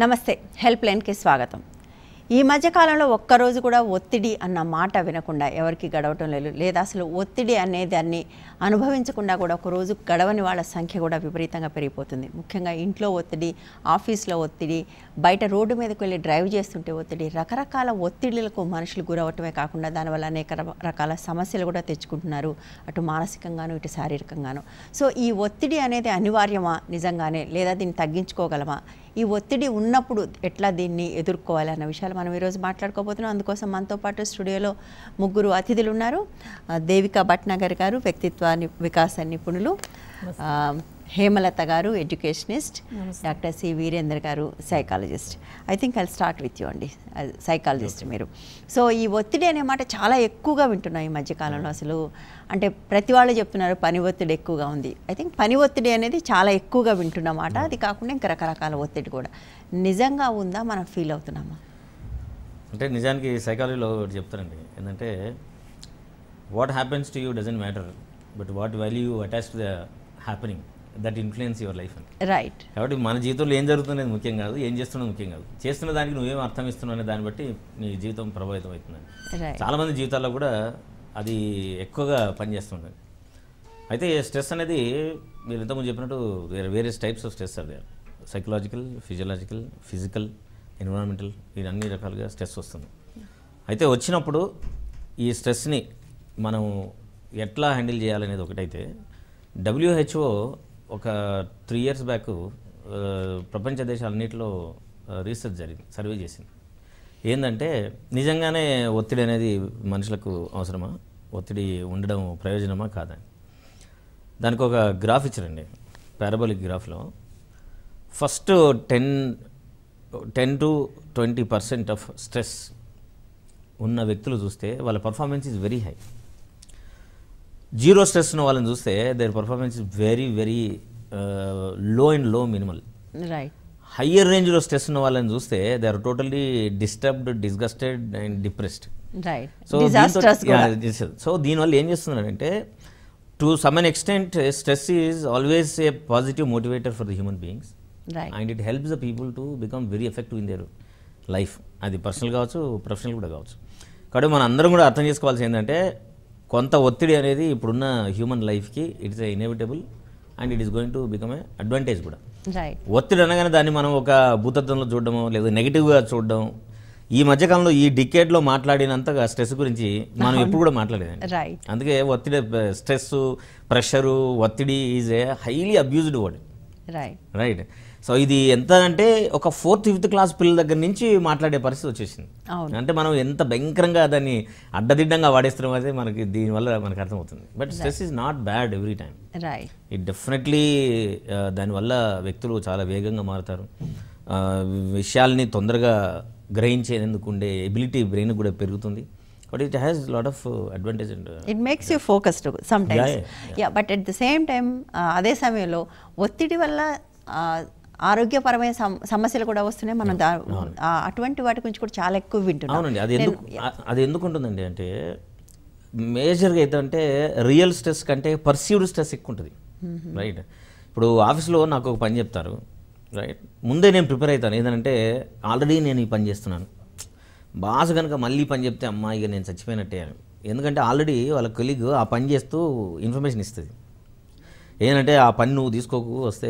నమస్తే హెల్ప్ లైన్కి స్వాగతం. ఈ మధ్యకాలంలో ఒక్కరోజు కూడా ఒత్తిడి అన్న మాట వినకుండా ఎవరికి గడవటం లేదు, లేదా అసలు ఒత్తిడి అనే దాన్ని అనుభవించకుండా కూడా ఒకరోజు గడవని వాళ్ళ సంఖ్య కూడా విపరీతంగా పెరిగిపోతుంది. ముఖ్యంగా ఇంట్లో ఒత్తిడి, ఆఫీస్లో ఒత్తిడి, బయట రోడ్డు మీదకి వెళ్ళి డ్రైవ్ చేస్తుంటే ఒత్తిడి, రకరకాల ఒత్తిడిలకు మనుషులు గురవటమే కాకుండా దానివల్ల అనేక రకాల సమస్యలు కూడా తెచ్చుకుంటున్నారు, అటు మానసికంగాను ఇటు శారీరకంగాను. సో ఈ ఒత్తిడి అనేది అనివార్యమా నిజంగానే, లేదా దీన్ని తగ్గించుకోగలమా, ఈ ఒత్తిడి ఉన్నప్పుడు ఎట్లా దీన్ని ఎదుర్కోవాలి అన్న విషయాలు మనం ఈరోజు మాట్లాడుకోబోతున్నాం. అందుకోసం మనతో పాటు స్టూడియోలో ముగ్గురు అతిథులు ఉన్నారు. దేవికా భట్నాగర్ గారు వ్యక్తిత్వ వికాస నిపుణులు, హేమలత గారు ఎడ్యుకేషనిస్ట్, డాక్టర్ సి వీరేంద్ర గారు psychologist. I think I'll start with you అండి, సైకాలజిస్ట్ మీరు. సో ఈ ఒత్తిడి అనే మాట చాలా ఎక్కువగా వింటున్నాం ఈ మధ్యకాలంలో. అసలు అంటే ప్రతి వాళ్ళు చెప్తున్నారు పని ఒత్తిడి ఎక్కువగా ఉంది. ఐ థింక్ పని ఒత్తిడి అనేది చాలా ఎక్కువగా వింటున్నమాట. అది కాకుండా ఇంకా రకరకాల ఒత్తిడి కూడా నిజంగా ఉందా, మనం ఫీల్ అవుతున్నామా? అంటే నిజానికి సైకాలజీలో ఒకటి చెప్తారండి, ఏంటంటే what happens to you doesn't matter, but what value you attach to the happening that influence your life అని. రైట్. కాబట్టి మన జీవితంలో ఏం జరుగుతున్నది ముఖ్యం కాదు, ఏం చేస్తున్నది ముఖ్యం కాదు, చేస్తున్న దానికి నువ్వేం అర్థం ఇస్తున్నావు అనే దాన్ని బట్టి నీ జీవితం ప్రభావితం అవుతుందని. చాలామంది జీవితాల్లో కూడా అది ఎక్కువగా పనిచేస్తుంటుంది. అయితే స్ట్రెస్ అనేది మీరు ఇంతకుముందు చెప్పినట్టు వేరియస్ టైప్స్ ఆఫ్ స్ట్రెస్ అదే, సైకలాజికల్, ఫిజియలాజికల్, ఫిజికల్, ఎన్విరాన్మెంటల్, ఈ అన్ని రకాలుగా స్ట్రెస్ వస్తుంది. అయితే వచ్చినప్పుడు ఈ స్ట్రెస్ని మనం ఎట్లా హ్యాండిల్ చేయాలనేది ఒకటైతే, WHO ఒక 3 years బ్యాక్ ప్రపంచ దేశాలన్నింటిలో రీసెర్చ్ జరిగింది, సర్వే చేసింది. ఏంటంటే నిజంగానే ఒత్తిడి అనేది మనుషులకు అవసరమా, ఒత్తిడి ఉండడం ప్రయోజనమా కాదని. దానికి ఒక గ్రాఫ్ ఇచ్చారండి, పారాబోలిక్ గ్రాఫ్లో. ఫస్ట్ 10 to 20% ఆఫ్ స్ట్రెస్ ఉన్న వ్యక్తులు చూస్తే వాళ్ళ performance is very high. Zero stress ఉన్న వాళ్ళని చూస్తే their performance is very very low and low minimal. Right. Higher రేంజ్లో స్ట్రెస్ ఉన్న వాళ్ళని చూస్తే they are totally disturbed, disgusted and depressed. So దీనివల్ల ఏం చేస్తున్నారంటే, to some an extent stress is always a positive motivator for the human beings and it helps the people to become very effective in their life. అది personal కావచ్చు, professional కూడా కావచ్చు. కాబట్టి మనం అందరం కూడా అర్థం చేసుకోవాల్సి ఏంటంటే, కొంత ఒత్తిడి అనేది ఇప్పుడున్న హ్యూమన్ లైఫ్కి it's inevitable and it is going to become a advantage కూడా. ఒత్తిడి అనగానే దాన్ని మనం ఒక భూతత్వంలో చూడడము, లేదా నెగిటివ్గా చూడడం, ఈ మధ్యకాలంలో ఈ డికేడ్లో మాట్లాడినంతగా స్ట్రెస్ గురించి మనం ఎప్పుడు కూడా మాట్లాడేదండి. అందుకే ఒత్తిడి, స్ట్రెస్, ప్రెషరు, ఒత్తిడి is a highly abused word. Right. So ఇది ఎంత అంటే ఒక 4th, 5th క్లాస్ పిల్లల దగ్గర నుంచి మాట్లాడే పరిస్థితి వచ్చేసింది. అంటే మనం ఎంత భయంకరంగా దాన్ని అడ్డదిడ్డంగా వాడేస్తున్నాం అయితే మనకి దీనివల్ల మనకు అర్థమవుతుంది. But stress is not bad every time. It definitely దానివల్ల వ్యక్తులు చాలా వేగంగా మారుతారు, విషయాల్ని తొందరగా గ్రహించేందుకు ఉండే ఎబిలిటీ బ్రెయిన్ కూడా పెరుగుతుంది. But it has a lot of advantage and it makes you focused sometimes. Yeah, but at the same time అదే సమయంలో ఒత్తిడి వల్ల ఆరోగ్యపరమైన సమస్యలు కూడా వస్తున్నాయి. మనం అటువంటి వాటి గురించి కూడా చాలా ఎక్కువ వింటున్నాం. అవునండి. అది ఎందుకు ఉంటుందండి అంటే, మేజర్గా ఏంటంటే రియల్ స్ట్రెస్ కంటే పర్సీవ్డ్ స్ట్రెస్ ఎక్కువ ఉంటుంది. రైట్. ఇప్పుడు ఆఫీస్లో నాకు ఒక పని చెప్తారు, రైట్, ముందే నేను ప్రిపేర్ అవుతాను. ఏంటంటే ఆల్రెడీ నేను ఈ పని చేస్తున్నాను, బాస్ కనుక మళ్ళీ పని చెప్తే అమ్మా ఇక నేను చచ్చిపోయినట్టే అని. ఎందుకంటే ఆల్రెడీ వాళ్ళ కొలీగ్ ఆ పని చేస్తూ ఇన్ఫర్మేషన్ ఇస్తుంది, ఏంటంటే ఆ పని నువ్వు తీసుకోకు వస్తే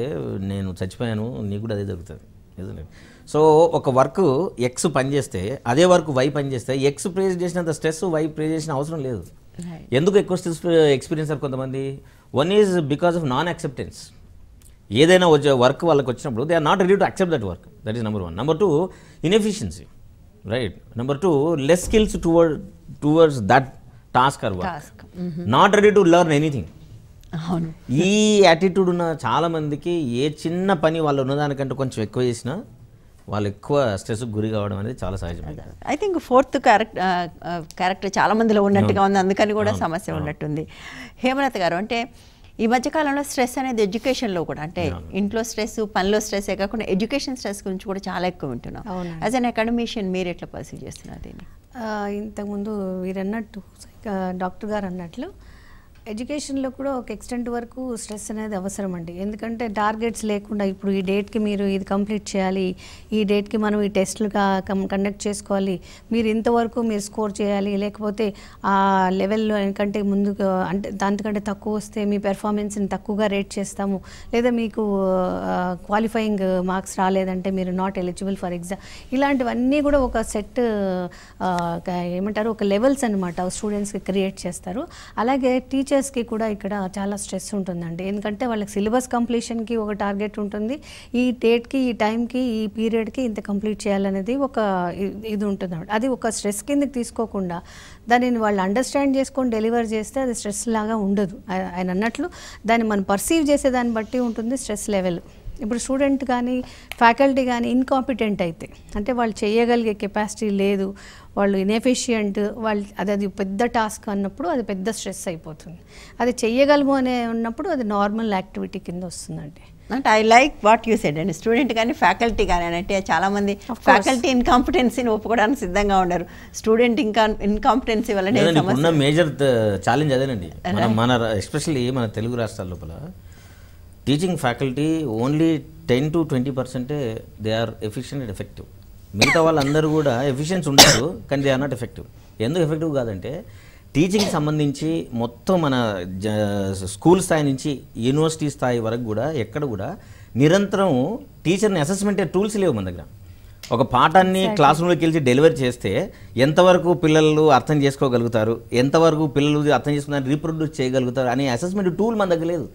నేను చచ్చిపోయాను, నీకు కూడా అదే జరుగుతుంది. నిజంగా. సో ఒక వర్క్ ఎక్స్ పని చేస్తే అదే వర్క్ వై పని చేస్తే ఎక్స్ ప్రేజ్ చేసినంత స్ట్రెస్ వై ప్రేజ్ చేసిన అవసరం లేదు. ఎందుకు ఎక్కువ స్ట్రెస్ ఎక్స్పీరియన్స్ కొంతమంది? One is because of non acceptance. ఏదైనా వర్క్ వాళ్ళకి వచ్చినప్పుడు they are not ready to accept that work. That is number 1. Number 2, inefficiency. Right. Number 2, less skills towards that task or work, not ready to learn anything. ఈ attitude ఉన్న చాలా మందికి ఏ చిన్న పని వాళ్ళు ఉన్నదానికంటే కొంచెం ఎక్కువ చేసినా వాళ్ళు ఎక్కువ స్ట్రెస్కి గురి కావడం అనేది చాలా సహజమైంది. ఐ థింక్ 4th క్యారెక్టర్ చాలా మందిలో ఉన్నట్టుగా ఉంది, అందుకని కూడా సమస్య ఉన్నట్టుంది. హేమలత గారు, అంటే ఈ మధ్యకాలంలో స్ట్రెస్ అనేది ఎడ్యుకేషన్లో కూడా, అంటే ఇంట్లో స్ట్రెస్, పనిలో స్ట్రెస్సే కాకుండా ఎడ్యుకేషన్ స్ట్రెస్ గురించి కూడా చాలా ఎక్కువ వింటున్నాం. యాజ్ అన్ అకాడమిషియన్ మీరు ఎట్లా పర్సీవ్ చేస్తున్నారు దీన్ని? ఇంతకుముందు వీరన్నట్టు డాక్టర్ గారు అన్నట్లు ఎడ్యుకేషన్లో కూడా ఒక ఎక్స్టెంట్ వరకు స్ట్రెస్ అనేది అవసరం అండి. ఎందుకంటే టార్గెట్స్ లేకుండా ఇప్పుడు ఈ డేట్కి మీరు ఇది కంప్లీట్ చేయాలి, ఈ డేట్కి మనం ఈ టెస్ట్లు కండక్ట్ చేసుకోవాలి, మీరు ఇంతవరకు మీరు స్కోర్ చేయాలి, లేకపోతే ఆ లెవెల్లో ఎందుకంటే ముందుకు అంటే దానికంటే తక్కువ వస్తే మీ పెర్ఫార్మెన్స్ని తక్కువగా రేట్ చేస్తాము, లేదా మీకు క్వాలిఫైయింగ్ మార్క్స్ రాలేదంటే మీరు నాట్ ఎలిజిబుల్ ఫర్ ఎగ్జామ్. ఇలాంటివన్నీ కూడా ఒక సెట్ ఏమంటారు ఒక లెవెల్స్ అనమాట స్టూడెంట్స్కి క్రియేట్ చేస్తారు. అలాగే టీచర్స్కి కూడా ఇక్కడ చాలా స్ట్రెస్ ఉంటుందండి. ఎందుకంటే వాళ్ళకి సిలబస్ కంప్లీషన్కి ఒక టార్గెట్ ఉంటుంది, ఈ డేట్కి ఈ టైంకి ఈ పీరియడ్కి ఇంత కంప్లీట్ చేయాలనేది ఒక ఇది ఉంటుంది. అది ఒక స్ట్రెస్ కిందకి తీసుకోకుండా దానిని వాళ్ళు అండర్స్టాండ్ చేసుకొని డెలివర్ చేస్తే అది స్ట్రెస్ లాగా ఉండదు. ఆయన అన్నట్లు దాన్ని మనం పర్సీవ్ చేసే దాన్ని బట్టి ఉంటుంది స్ట్రెస్ లెవెల్. ఇప్పుడు స్టూడెంట్ కానీ ఫ్యాకల్టీ కానీ ఇన్కాంపిటెంట్ అయితే అంటే వాళ్ళు చేయగలిగే కెపాసిటీ లేదు, వాళ్ళు ఇన్ఎఫిషియంట్, వాళ్ళు అది పెద్ద టాస్క్ అన్నప్పుడు అది పెద్ద స్ట్రెస్ అయిపోతుంది. అది చెయ్యగలము అనే ఉన్నప్పుడు అది నార్మల్ యాక్టివిటీ కింద వస్తుందండి. అంటే I like what you said అండి. స్టూడెంట్ కానీ ఫ్యాకల్టీ కానీ అంటే చాలామంది ఫ్యాకల్టీ ఇన్కాంపిటెన్సీని ఒప్పుకోవడానికి సిద్ధంగా ఉన్నారు. స్టూడెంట్ ఇన్కాంపిటెన్సీ వల్లనే ఉన్న మేజర్ ఛాలెంజ్ అదేనండి. మన ఎస్పెషల్లీ మన తెలుగు రాష్ట్రాల లోపల teaching faculty only 10 to 20% they are efficient and effective. మిగతా వాళ్ళందరూ కూడా ఎఫిషియన్స్ ఉండదు, కానీ దే ఆర్ నాట్ ఎఫెక్టివ్. ఎందుకు ఎఫెక్టివ్ కాదంటే టీచింగ్కి సంబంధించి మొత్తం మన స్కూల్ స్థాయి నుంచి యూనివర్సిటీ స్థాయి వరకు కూడా ఎక్కడ కూడా నిరంతరం టీచర్ని అసెస్మెంట్ టూల్స్ లేవు మన దగ్గర. ఒక పాఠాన్ని క్లాస్ రూమ్లోకి వెళ్ళి డెలివరీ చేస్తే ఎంతవరకు పిల్లలు అర్థం చేసుకోగలుగుతారు, ఎంతవరకు పిల్లలు అర్థం చేసుకుని రీప్రొడ్యూస్ చేయగలుగుతారు అనే అసెస్మెంట్ టూల్ మన దగ్గర లేదు.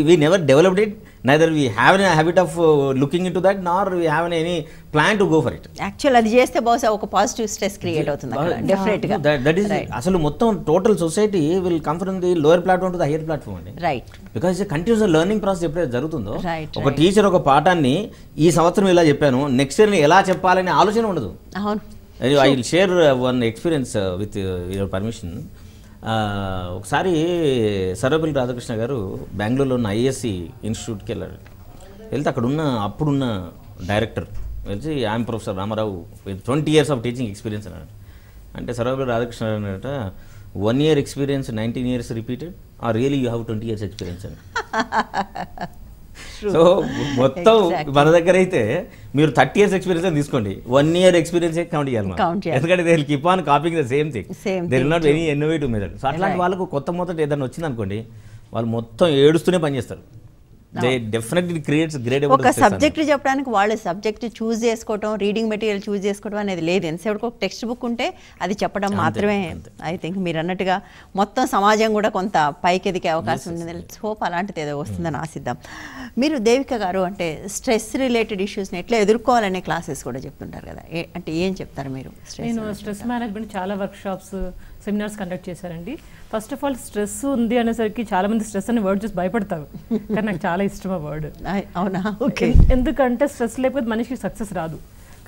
We never developed it, neither we have an habit of looking in to that nor we have any plan to go for it. Actual అది చేస్తే బహుశా ఒక పాజిటివ్ స్ట్రెస్ క్రియేట్ అవుతుంది డెఫినెట్గా. దట్ ఈస్ అసలు మొత్తం total society will come from the lower platform to the higher platform అండి. Right. Because continuous learning process ఎప్పుడైతే జరుగుతుందో ఒక టీచర్ ఒక పాఠాన్ని ఈ సంవత్సరం ఇలా చెప్పాను, నెక్స్ట్ ఇయర్ ఎలా చెప్పాలనే ఆలోచన ఉండదు. అవును. I will share one experience with your permission. ఒకసారి సర్వేపల్లి రాధాకృష్ణ గారు బెంగళూరులో ఉన్న ఐఎస్సి ఇన్స్టిట్యూట్కి వెళ్ళారు. వెళ్తే అక్కడున్న అప్పుడున్న డైరెక్టర్ వెళ్ళి I am professor Ramarao with 20 years of teaching experience అన్నాడు. అంటే సర్వేపల్లి రాధాకృష్ణ గారు అన్నట 1 year experience 19 years repeated or really you have 20 years experience అని. సో మొత్తం మన దగ్గర అయితే మీరు 30 years ఎక్స్పీరియన్స్ అని తీసుకోండి, 1 year ఎక్స్పీరియన్స్ కౌంట్ చేయాలి. ఎందుకంటే they will keep on copying the same thing, they will not any innovative method. So అట్లాంటి వాళ్ళకు కొత్త ఏదైనా వచ్చింది అనుకోండి, వాళ్ళు మొత్తం ఏడుస్తూనే పనిచేస్తారు. ఒక సబ్జెక్ట్ చెప్పడానికి వాళ్ళు సబ్జెక్ట్ చూస్ చేసుకోవటం, రీడింగ్ మెటీరియల్ చూస్ చేసుకోవడం అనేది లేదు. ఎంతసేపు ఒక టెక్స్ట్ బుక్ ఉంటే అది చెప్పడం మాత్రమే. ఐ థింక్ మీరు అన్నట్టుగా మొత్తం సమాజం కూడా కొంత పైకి ఎదిగే అవకాశం ఉంది. హోప్ అలాంటిది ఏదో వస్తుందని ఆశిద్దాం. మీరు దేవిక గారు అంటే స్ట్రెస్ రిలేటెడ్ ఇష్యూస్ని ఎట్లా ఎదుర్కోవాలనే క్లాసెస్ కూడా చెప్తుంటారు కదా, అంటే ఏం చెప్తారు మీరు? నేను స్ట్రెస్ మేనేజ్మెంట్ చాలా వర్క్షాప్స్ సెమినార్స్ కండక్ట్ చేశారండి. ఫస్ట్ ఆఫ్ ఆల్ స్ట్రెస్ ఉంది అనేసరికి చాలా మంది స్ట్రెస్ అని వర్డ్ చూసి భయపడతారు, కానీ నాకు చాలా ఇష్టం ఆ వర్డ్. అవునా? ఓకే. ఎందుకంటే స్ట్రెస్ లేకపోతే మనిషికి సక్సెస్ రాదు.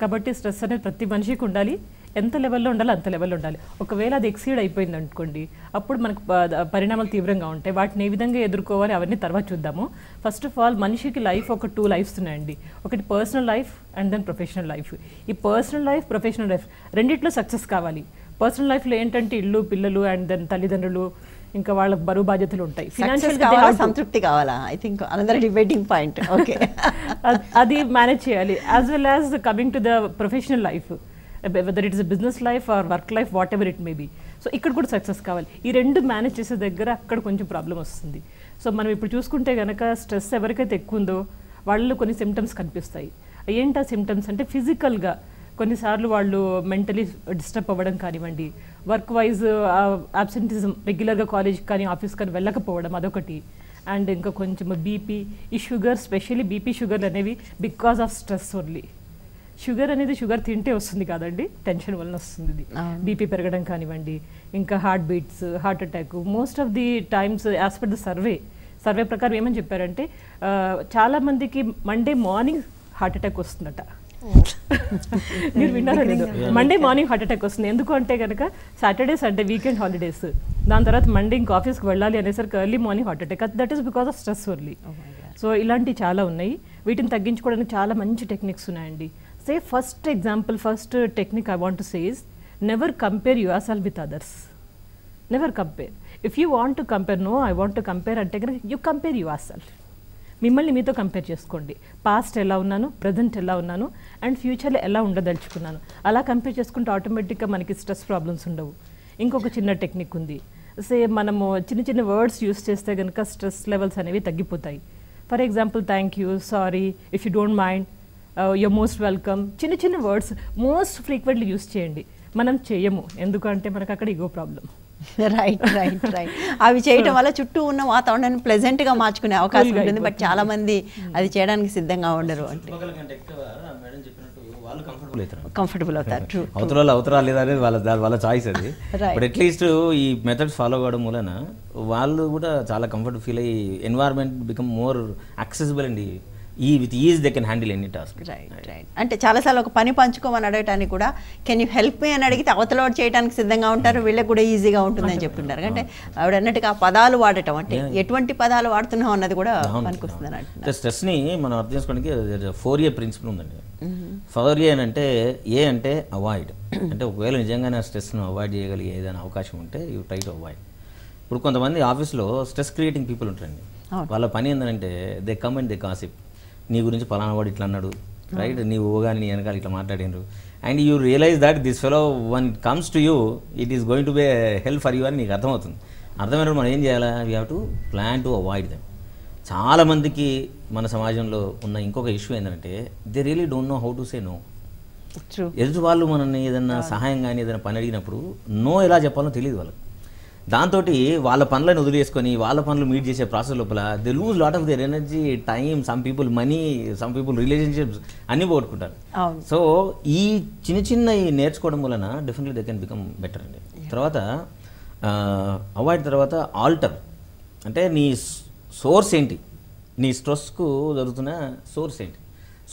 కాబట్టి స్ట్రెస్ అనేది ప్రతి మనిషికి ఉండాలి, ఎంత లెవెల్లో ఉండాలి అంత లెవెల్లో ఉండాలి. ఒకవేళ అది ఎక్సీడ్ అయిపోయింది అనుకోండి, అప్పుడు మనకు పరిణామాలు తీవ్రంగా ఉంటాయి. వాటిని ఏ విధంగా ఎదుర్కోవాలి అవన్నీ తర్వాత చూద్దాము. ఫస్ట్ ఆఫ్ ఆల్ మనిషికి లైఫ్ ఒక 2 lives ఉన్నాయండి. ఒకటి personal life and then professional life. ఈ పర్సనల్ లైఫ్ ప్రొఫెషనల్ లైఫ్ రెండిట్లో సక్సెస్ కావాలి. పర్సనల్ లైఫ్లో ఏంటంటే ఇల్లు, పిల్లలు అండ్ దెన్ తల్లిదండ్రులు, ఇంకా వాళ్ళ బరువు బాధ్యతలు ఉంటాయి. ఫినాన్షియల్ సంతృప్తి కావాలా? I think another debating point. Okay. అది మేనేజ్ చేయాలి. As well as coming to the professional life, whether it is business life or work life, whatever it may be. So ఇక్కడ కూడా సక్సెస్ కావాలి. ఈ రెండు manage చేసే దగ్గర అక్కడ కొంచెం ప్రాబ్లం వస్తుంది. సో మనం ఇప్పుడు చూసుకుంటే కనుక స్ట్రెస్ ఎవరికైతే ఎక్కువ ఉందో వాళ్ళు కొన్ని సిమ్టమ్స్ కనిపిస్తాయి. ఏంటి ఆ సిమ్టమ్స్ అంటే ఫిజికల్గా కొన్నిసార్లు వాళ్ళు మెంటలీ డిస్టర్బ్ అవ్వడం కానివ్వండి, వర్క్ వైజ్ అబ్సెంటిజం, రెగ్యులర్గా కాలేజ్ కానీ ఆఫీస్ కానీ వెళ్ళకపోవడం అదొకటి. అండ్ ఇంకా కొంచెం బీపీ, ఈ షుగర్, స్పెషల్లీ బీపీ షుగర్ అనేవి because of stress only. Sugar అనేది షుగర్ తింటే వస్తుంది కాదండి, టెన్షన్ వలన వస్తుంది. ఇది బీపీ పెరగడం కానివ్వండి, ఇంకా heart beats, heart attack. Most of the times as per the survey ప్రకారం ఏమని చెప్పారంటే చాలామందికి మండే మార్నింగ్ హార్ట్ అటాక్ వస్తుందట. మీరు విన్నారండి? మండే మార్నింగ్ హార్ట్ అటాక్ వస్తుంది. ఎందుకు అంటే కనుక సాటర్డే సండే వీకెండ్ హాలిడేస్, దాని తర్వాత మండే ఇంకా ఆఫీస్కి వెళ్ళాలి అనేసరికి early morning heart attack. That is because of stress only. So ఇలాంటివి చాలా ఉన్నాయి. వీటిని తగ్గించుకోవడానికి చాలా మంచి టెక్నిక్స్ ఉన్నాయండి. Say first example, first technique I want to say is never compare yourself with others. Never compare. If you want to compare, no I want to compare అంటే కనుక యూ కంపేర్ యువర్ సెల్ఫ్. మిమ్మల్ని మీతో compare చేసుకోండి. Past ఎలా ఉన్నాను, present ఎలా ఉన్నాను, and ఫ్యూచర్లో ఎలా ఉండదలుచుకున్నాను. అలా కంపేర్ చేసుకుంటే ఆటోమేటిక్గా మనకి స్ట్రెస్ ప్రాబ్లమ్స్ ఉండవు. ఇంకొక చిన్న టెక్నిక్ ఉంది. మనము చిన్న చిన్న వర్డ్స్ యూస్ చేస్తే కనుక స్ట్రెస్ లెవెల్స్ అనేవి తగ్గిపోతాయి. For example thank you, sorry, if you don't mind, you're most welcome. చిన్న చిన్న వర్డ్స్ మోస్ట్ ఫ్రీక్వెంట్లీ యూస్ చేయండి. మనం చేయము, ఎందుకంటే మనకు అక్కడ ego problem. Right right right. అవి చేయటం వల్ల చుట్టూ ఉన్న వాతావరణాన్ని ప్లెజెంట్గా మార్చుకునే అవకాశం ఉంటుంది. బట్ చాలా మంది అది చేయడానికి సిద్ధంగా ఉండరు. అంటే కంఫర్టబుల్ అవుతారు. అవతరాలు లేదా అనేది వాళ్ళ చాయిస్ అది. బట్ అట్లీస్ట్ ఈ మెథడ్స్ ఫాలో అవ్వడం వలన వాళ్ళు కూడా చాలా కంఫర్ట్ ఫీల్ అయ్యి ఎన్వైర్న్మెంట్ బికమ్ మోర్ యాక్సెసిబుల్ అండి. With is they can handle any task. Right right. అంటే చాలాసార్లు ఒక పని పంచుకోమని అడగటానికి కూడా కెన్ యూ హెల్ప్ మీ అని అడిగితే అవతలవాడు చేయడానికి సిద్ధంగా ఉంటారు, వీళ్ళకి కూడా ఈజీగా ఉంటుందని చెప్తుంటారు. అంటే ఆవిడ అన్నట్టుగా ఆ పదాలు వాడటం, అంటే ఎటువంటి పదాలు వాడుతున్నాం అన్నది కూడా మనకు వస్తుందని అంటున్నారు. స్ట్రెస్ని మనం అర్థం చేసుకోవడానికి 4A ప్రిన్సిపల్ ఉందండి. 4A అంటే ఏ అంటే అవాయిడ్. అంటే ఒకవేళ నిజంగానే ఆ స్ట్రెస్ను అవాయిడ్ చేయగలిగే ఏదైనా అవకాశం ఉంటే యూ ట్రై టు అవాయిడ్. ఇప్పుడు కొంతమంది ఆఫీస్లో స్ట్రెస్ క్రియేటింగ్ పీపుల్ ఉంటారండి. వాళ్ళ పని ఏంటంటే దే కమ్ అండ్ దే కాసిప్. నీ గురించి పలానా వాడు ఇట్లా అన్నాడు, రైట్, నీవు ఓగాని నీ వెనకాల ఇట్లా మాట్లాడినారు, and you realise that this fellow one comes to you it is going to be help for you అని నీకు అర్థమవుతుంది. అర్థమైనప్పుడు మనం ఏం చేయాలా? We have to plan to avoid them. చాలామందికి మన సమాజంలో ఉన్న ఇంకొక ఇష్యూ ఏంటంటే they really don't know how to say no. ఎదుటి వాళ్ళు మనల్ని ఏదైనా సహాయం కానీ ఏదైనా పని అడిగినప్పుడు నో ఎలా చెప్పాలో తెలియదు వాళ్ళకి. దాంతో వాళ్ళ పనులను వదిలేసుకొని వాళ్ళ పనులు మీట్ చేసే ప్రాసెస్ లోపల they lose lot of their energy, time, some people money, some people relationships అన్నీ పోగొట్టుకుంటారు. సో ఈ చిన్న చిన్న నేర్చుకోవడం వలన definitely they can become better అండి. తర్వాత అవాయిడ్, తర్వాత ఆల్టర్. అంటే నీ సోర్స్ ఏంటి, నీ స్ట్రెస్కు జరుగుతున్న సోర్స్ ఏంటి,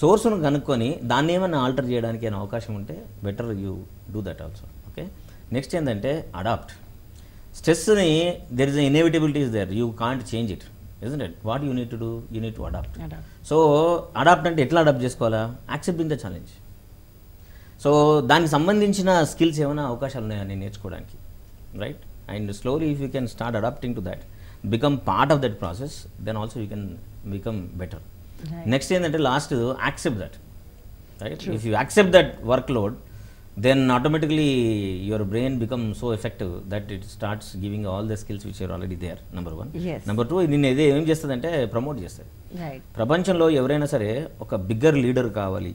సోర్స్ను కనుక్కొని దాన్ని ఏమైనా ఆల్టర్ చేయడానికి అయినా అవకాశం ఉంటే better you do that also. Okay. Next ఏంటంటే అడాప్ట్. స్ట్రెస్ని there is inevitability is there, you can't change it, isn't it? What you need to do, you need to adapt. So adapt అంటే ఎట్లా adapt చేసుకోవాలా? Accepting the challenge. So దానికి సంబంధించిన skills ఏమైనా అవకాశాలు ఉన్నాయని నేర్చుకోవడానికి, right? And slowly if you can start adapting to that, become part of that process, then also you can become better. Right. Next ఏంటంటే last accept that, right? True. If you accept that workload, then automatically your brain becomes so effective that it starts giving all the skills which are already there, number one. Yes. Number two, నిన్ను ఏది ఏం చేస్తుందంటే promote చేస్తుంది. Right. ప్రపంచంలో ఎవరైనా సరే ఒక bigger leader కావాలి,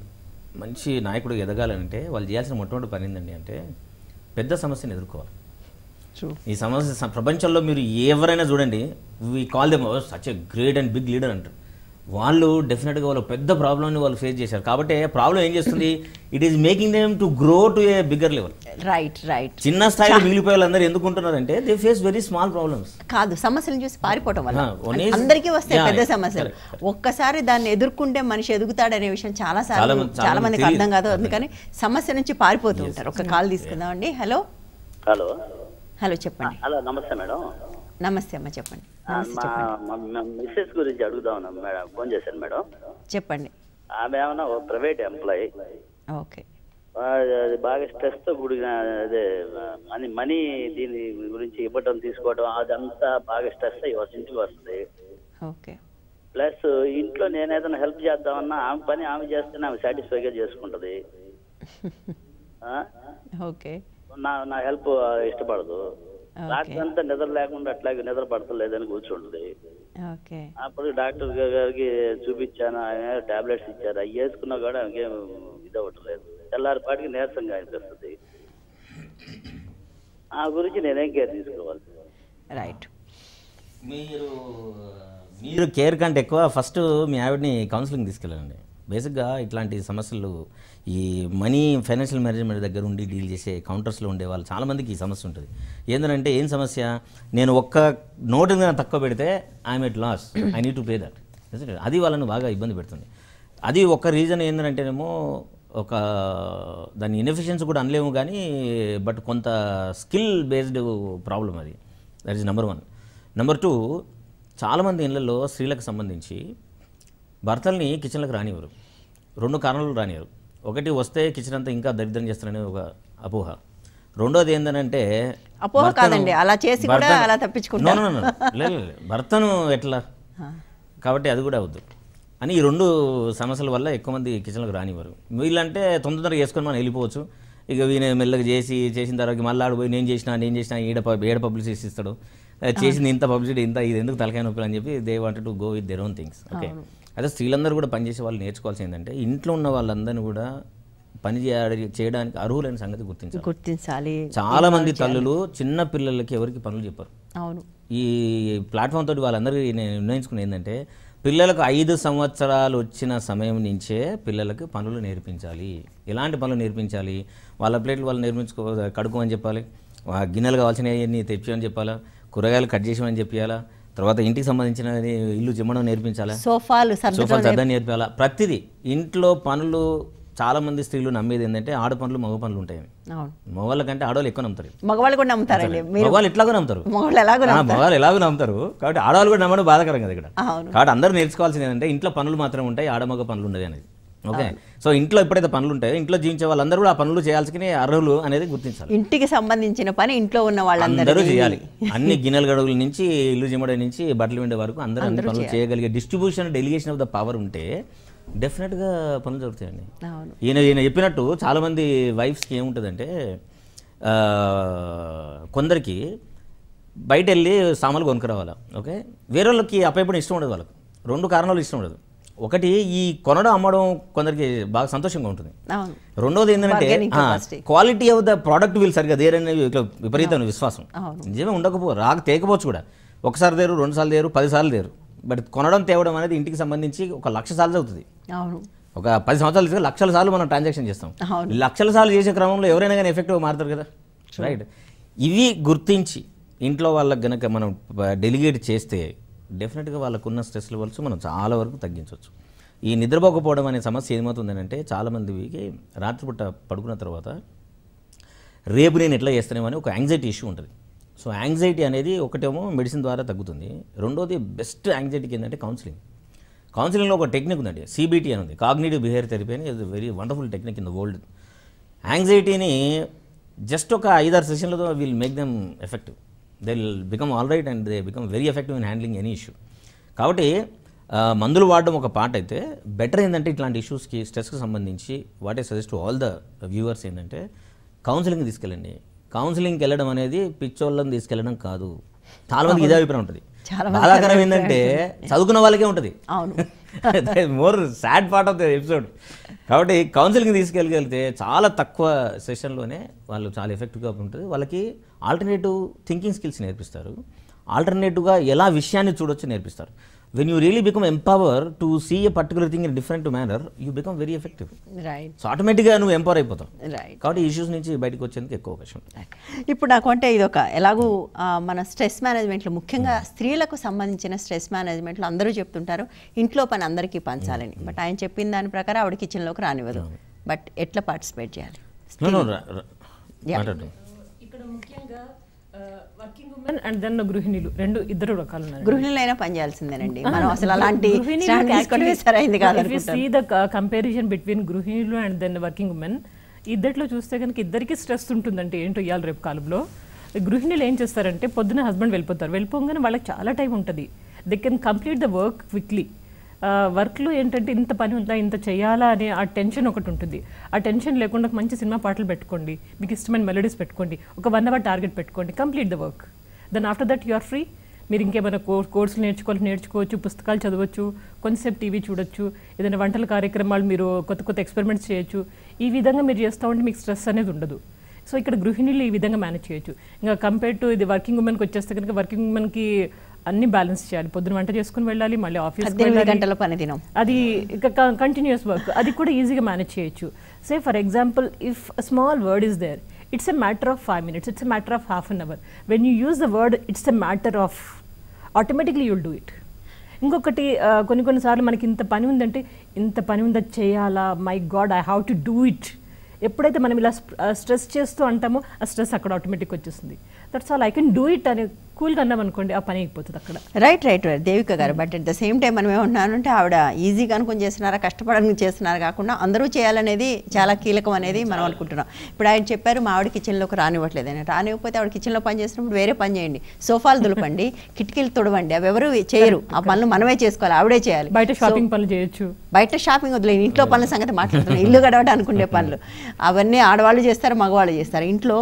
మంచి నాయకుడు ఎదగాలంటే వాళ్ళు చేయాల్సిన మొట్టమొదటి పని ఏంటండి అంటే పెద్ద సమస్యను ఎదుర్కోవాలి. ఈ సమస్య ప్రపంచంలో మీరు ఎవరైనా చూడండి, we call them such a great and big leader అంటారు. వాళ్ళు డెఫినెట్గా వాళ్ళు పెద్ద ప్రాబ్లమ్ని వాళ్ళు ఫేస్ చేశారు. కాబట్టి ప్రాబ్లం ఏం చేస్తుంది, it is making them to grow to a bigger level. Right right. చిన్న స్థాయిలో మిగిలిపోయే వాళ్ళందరూ ఎందుకుంటున్నారంటే they face very small problems. కాదు, సమస్యలను చూసి పారిపోవటం వల్ల అందరికీ వస్తాయి పెద్ద సమస్యలు. ఒక్కసారి దాన్ని ఎదుర్కొంటే మనిషి ఎదుగుతాడనే విషయం చాలా మందికి అర్థం కాదు. అందుకని సమస్య నుంచి పారిపోతూ ఉంటారు. ఒక కాల్ తీసుకుందాం అండి. హలో హలో హలో చెప్పండి. హలో నమస్తే మేడం. నమస్తే అమ్మ, చెప్పండి. మిస్సెస్ గురించి అడుగుదాం మేడం, ఫోన్ చేశాను మేడం. చెప్పండి. ఆమె ఏమన్నా ప్రైవేట్ ఎంప్లాయీ. ఓకే. అది బాగా స్ట్రెస్తో కూడిన అదే మనీ దీని గురించి ఇవ్వటం తీసుకోవడం అదంతా బాగా స్ట్రెస్ అయ్యి ఇంటికి వస్తుంది. ఓకే. ప్లస్ ఇంట్లో నేను ఏదైనా హెల్ప్ చేద్దామన్నా ఆమె పని ఆమె చేస్తేనే ఆమె సాటిస్ఫైగా చేసుకుంటుంది. ఓకే. నా హెల్ప్ ఇష్టపడదు. రాత్రి అంతా నిద్ర లేకుండా అట్లాగే నిద్ర పడతలేదని కూర్చుంటుంది. అప్పుడు డాక్టర్ గారికి చూపించాను, ఆయన టాబ్లెట్స్ ఇచ్చారు. అవి వేసుకున్నా కూడా ఇంకేం ఇది అవ్వట్లేదు. తెల్లారిపాటికి నీరసంగా అనిపిస్తుంది. ఆ గురించి నేనేం కేర్ తీసుకోవాలి? రైట్. మీరు కేర్ కంటే ఎక్కువ ఫస్ట్ మీ ఆవిడని కౌన్సిలింగ్ తీసుకెళ్ళండి. బేసిక్గా ఇట్లాంటి సమస్యలు ఈ మనీ ఫైనాన్షియల్ మేనేజ్మెంట్ దగ్గర ఉండి డీల్ చేసే కౌంటర్స్లో ఉండే వాళ్ళు చాలామందికి ఈ సమస్య ఉంటుంది. ఏంటంటే ఏం సమస్య, నేను ఒక్క నోటు తక్కువ పెడితే I'm at loss, I need to pay that. అది వాళ్ళని బాగా ఇబ్బంది పెడుతుంది. అది ఒక రీజన్ ఏంటంటేనేమో ఒక దాని ఇన్ఎఫిషియన్సీ కూడా అనలేము కానీ, బట్ కొంత స్కిల్ బేస్డ్ ప్రాబ్లం అది. That is number one. Number two, చాలామంది ఇళ్లలో స్త్రీలకు సంబంధించి భర్తల్ని కిచెన్లకు రానివ్వరు. 2 కారణాలు రానివ్వరు. ఒకటి, వస్తే కిచెన్ అంతా ఇంకా దరిద్రం చేస్తారనే ఒక అపోహ. రెండోది ఏంటంటే అపోహ కాదండి, అలా చేసి కూడా అలా తప్పించుకుంటారు. లేదు భర్తను ఎట్లా, కాబట్టి అది కూడా అవద్దు అని ఈ 2 సమస్యల వల్ల ఎక్కువ మంది కిచెన్లకు రానివ్వరు. వీళ్ళంటే తొందరగా చేసుకొని మనం వెళ్ళిపోవచ్చు. ఇక వీణ మెల్లగా చేసిన తర్వాత మళ్ళీ ఆడిపోయి నేను చేసిన ఏడ పబ్లిసిటీ ఇస్తాడు, చేసింది ఇంత పబ్లిసిటీ ఇంత, ఇది ఎందుకు తలకాయ నొప్పులు అని చెప్పి they wanted to go with their own things. Okay, అయితే స్త్రీలందరూ కూడా పనిచేసే వాళ్ళు నేర్చుకోవాల్సింది ఏంటంటే ఇంట్లో ఉన్న వాళ్ళందరినీ కూడా పని చేయడానికి అర్హులైన సంగతి గుర్తించాలి. చాలా మంది తల్లులు చిన్న పిల్లలకి ఎవరికి పనులు చెప్పారు. అవును, ఈ ప్లాట్ఫామ్ తోటి వాళ్ళందరూ నేను నిర్ణయించుకుని ఏంటంటే పిల్లలకు 5 సంవత్సరాలు వచ్చిన సమయం నుంచే పిల్లలకు పనులు నేర్పించాలి. ఎలాంటి పనులు నేర్పించాలి? వాళ్ళ ప్లేట్లు వాళ్ళు కడుక్కోమని చెప్పాలి, గిన్నెలు కావాల్సినవి తెచ్చామని చెప్పాలా, కూరగాయలు కట్ చేసామని చెప్పాలా, తర్వాత ఇంటికి సంబంధించిన ఇల్లు చిమ్మడం నేర్పించాలా, సోఫాలు సర్దడం నేర్పాలా. ప్రతిదీ ఇంట్లో పనులు చాలా మంది స్త్రీలు నమ్మేది ఏంటంటే ఆడ పనులు మగ పనులు ఉంటాయని. మగవాళ్ళ కంటే ఆడవాళ్ళు ఎక్కువ నమ్ముతారు. మగవాళ్ళు కూడా నమ్ముతారండి, మగవాళ్ళు ఎట్లాగో నమ్ముతారు, మగవాళ్ళు ఎలాగో నమ్ముతారు. కాబట్టి ఆడవాళ్ళు కూడా నమ్మడం బాధాకరం కదా ఇక్కడ. కాబట్టి అందరూ నేర్చుకోవాల్సింది ఏంటంటే ఇంట్లో పనులు మాత్రం ఉంటాయి, ఆడ మగ పనులు ఉండదు అనేది. ఓకే, సో ఇంట్లో ఎప్పుడైతే పనులు ఉంటాయో ఇంట్లో జీవించే వాళ్ళందరూ కూడా ఆ పనులు చేయాల్సిన అర్హులు అనేది గుర్తించాలి. ఇంటికి సంబంధించిన పని ఇంట్లో ఉన్న వాళ్ళందరూ చేయాలి. అన్ని గిన్నెల గడుగుల నుంచి ఇల్లు చిమ్మడం నుంచి బట్టలు విండే వరకు అందరూ అన్ని పనులు చేయగలిగే distribution delegation of the power ఉంటే డెఫినెట్గా పనులు జరుగుతాయండి. ఈయన చెప్పినట్టు చాలామంది వైఫ్స్కి ఏముంటుందంటే కొందరికి బయట వెళ్ళి సామాన్లు కొనుక్కరావాలా. ఓకే, వేరే వాళ్ళకి అప్పైపోయిన ఇష్టం ఉండదు. వాళ్ళకు 2 కారణాలు ఇష్టం ఉండదు. ఒకటి ఈ కొనడం అమ్మడం కొందరికి బాగా సంతోషంగా ఉంటుంది. రెండోది ఏంటంటే క్వాలిటీ ఆఫ్ ద ప్రోడక్ట్ వీళ్ళు సరిగ్గా దేరనే విపరీతమైన విశ్వాసం. నిజమే తేకపోవచ్చు కూడా, ఒకసారి దేరు, 2 సార్లు దేరు, 10 సార్లు దేరు. బట్ కొనడం తేవడం అనేది ఇంటికి సంబంధించి 1,00,000 సార్లు అవుతుంది. ఒక 10 సంవత్సరాలు లక్షల సార్లు మనం ట్రాన్సాక్షన్ చేస్తాం. లక్షల సార్లు చేసే క్రమంలో ఎవరైనా కానీ ఎఫెక్టివ్గా మారుతారు కదా, రైట్? ఇవి గుర్తించి ఇంట్లో వాళ్ళకి గనక మనం డెలిగేట్ చేస్తే డెఫినెట్గా వాళ్ళకున్న స్ట్రెస్ లెవెల్స్ మనం చాలా వరకు తగ్గించవచ్చు. ఈ నిద్రపోకపోవడం అనే సమస్య ఏమవుతుందంటే చాలామందికి రాత్రిపూట పడుకున్న తర్వాత రేపు నేను ఎట్లా చేస్తానేమని ఒక యాంగ్జైటీ ఇష్యూ ఉంటుంది. సో యాంగ్జైటీ అనేది ఒకటేమో మెడిసిన్ ద్వారా తగ్గుతుంది. రెండోది బెస్ట్ యాంగ్జైటీకి ఏంటంటే కౌన్సిలింగ్లో ఒక టెక్నిక్ ఉందండి, CBT అని ఉంది, కాగ్నిటివ్ బిహేవియర్ థెరపీ అని. ఇది very wonderful technique in the world. యాంగ్జైటీని జస్ట్ ఒక 5-6 సెషన్లతో will make them effective. They will become all right and they become very effective in handling any issue. కాబట్టి మందులు వాడడం ఒక పార్ట్ అయితే బెటర్ ఏంటంటే ఇట్లాంటి ఇష్యూస్కి స్ట్రెస్కి సంబంధించి what I suggest to all the viewers ఏంటంటే కౌన్సిలింగ్ తీసుకెళ్ళండి. కౌన్సిలింగ్కి వెళ్ళడం అనేది పిచ్చోళ్ళని తీసుకెళ్ళడం కాదు. చాలా మందికి ఇదే అభిప్రాయం ఉంటుంది. బాధాకరం ఏంటంటే చదువుకున్న వాళ్ళకే ఉంటుంది. More sad part of the episode. కాబట్టి కౌన్సిలింగ్ తీసుకెళ్ళగలిగితే చాలా తక్కువ సెషన్లోనే వాళ్ళు చాలా ఎఫెక్టివ్గా ఉంటుంది. వాళ్ళకి ఆల్టర్నేటివ్ థింకింగ్ స్కిల్స్ నేర్పిస్తారు, ఆల్టర్నేటివ్గా ఎలా విషయాన్ని చూడొచ్చు నేర్పిస్తారు. when you really become empowered to see a particular thing in a different manner, you become very effective. Right. So automatically నువ్వు ఎంపవర్ అయిపోతావు. Right. కాబట్టి ఇష్యూస్ నుంచి బయటకు వచ్చేందుకు ఎక్కువ అవకాశం. ఇప్పుడు నాకు అంటే ఇది ఒక ఎలాగూ మన స్ట్రెస్ మేనేజ్మెంట్లో ముఖ్యంగా స్త్రీలకు సంబంధించిన స్ట్రెస్ మేనేజ్మెంట్లో అందరూ చెప్తుంటారు ఇంట్లో పని అందరికీ పంచాలని. బట్ ఆయన చెప్పిన దాని ప్రకారం ఆవిడ కిచెన్లోకి రానివ్వదు. బట్ ఎట్లా పార్టిసిపేట్ చేయాలి? ఇక్కడ ముఖ్యంగా వర్కింగ్ ఉమెన్ అండ్ దెన్ గృహిణులు ఇద్దరు రకాలు ఉన్నారు. గృహిణులైనా పని చేయాల్సిందేనండి. మనం అసలు అలాంటి సరైంది కాదు. సీ ద కంపారిజన్ బిట్వీన్ గృహిణులు అండ్ దెన్ వర్కింగ్ ఉమెన్, ఇద్దరిలో చూస్తే కనుక ఇద్దరికి స్ట్రెస్ ఉంటుందంటే ఏంటో ఇవాళ రేపు కాలంలో. గృహిణులు ఏం చేస్తారంటే పొద్దున హస్బెండ్ వెళ్ళిపోగానే వాళ్ళకి చాలా టైం ఉంటుంది. They can complete the work quickly. వర్క్లో ఏంటంటే ఇంత పని ఉందా, ఇంత చేయాలా అనే ఆ టెన్షన్ ఒకటి ఉంటుంది. ఆ టెన్షన్ లేకుండా మంచి సినిమా పాటలు పెట్టుకోండి, మీకు ఇష్టమైన మెలోడీస్ పెట్టుకోండి, ఒక 1 hour టార్గెట్ పెట్టుకోండి, complete the work. Then after that you are free. మీరు ఇంకేమైనా కోర్సులు నేర్చుకోవచ్చు, పుస్తకాలు చదవచ్చు, కొంతసేపు టీవీ చూడొచ్చు, ఏదైనా వంటల కార్యక్రమాలు మీరు కొత్త ఎక్స్పెరిమెంట్స్ చేయొచ్చు. ఈ విధంగా మీరు చేస్తూ ఉంటే మీకు స్ట్రెస్ అనేది ఉండదు. సో ఇక్కడ గృహిణులు ఈ విధంగా మేనేజ్ చేయొచ్చు. ఇంకా కంపేర్ టు ఇది వర్కింగ్ ఉమెన్కి వచ్చేస్తే కనుక వర్కింగ్ ఉమెన్కి అన్ని బ్యాలెన్స్ చేయాలి. పొద్దున వంట చేసుకుని వెళ్ళాలి, మళ్ళీ ఆఫీస్కి వెళ్ళాలి, అది ఇక కంటిన్యూస్ వర్క్, అది కూడా ఈజీగా మేనేజ్ చేయొచ్చు. Say for example if a small word is there, it's a matter of 5 minutes, it's a matter of half an hour. When you use the word it's a matter of, automatically you'll do it. ఇంకొకటి కొన్నిసార్లు మనకి ఇంత పని ఉందంటే ఇంత పని ఉందా చేయాలా, my God I have to do it. ఎప్పుడైతే మనం ఇలా స్ట్రెస్ చేస్తూ అంటామో ఆ స్ట్రెస్ అక్కడ ఆటోమేటిక్ వచ్చేస్తుంది. That's all, I can do it అనే కూల్గా అన్నాం అనుకోండి ఆ పని అయిపోతుంది అక్కడ. రైట్ దేవిక గారు, but at the same time మనం ఏమంటున్నానంటే ఆవిడ ఈజీగా అనుకుని చేస్తున్నారా కష్టపడడానికి చేస్తున్నారా కాకుండా అందరూ చేయాలనేది చాలా కీలకం అనేది మనం అనుకుంటున్నాం. ఇప్పుడు ఆయన చెప్పారు మా ఆవిడ కిచెన్లోకి రానివ్వట్లేదు అని. రానివ్వకపోతే ఆవిడ కిచెన్లో పని చేసినప్పుడు వేరే పని చేయండి, సోఫాలు దులపండి, కిటికీలు తుడవండి, అవి ఎవరు చేయరు, ఆ పనులు మనమే చేసుకోవాలి, ఆవిడే చేయాలి. బయట షాపింగ్ పనులు చేయొచ్చు, బయట షాపింగ్ వదిలేదు, ఇంట్లో పనుల సంగతి మాట్లాడుతున్నాం. ఇల్లు గడవడానికి ఉండే పనులు అవన్నీ ఆడవాళ్ళు చేస్తారు, మగవాళ్ళు చేస్తారు. ఇంట్లో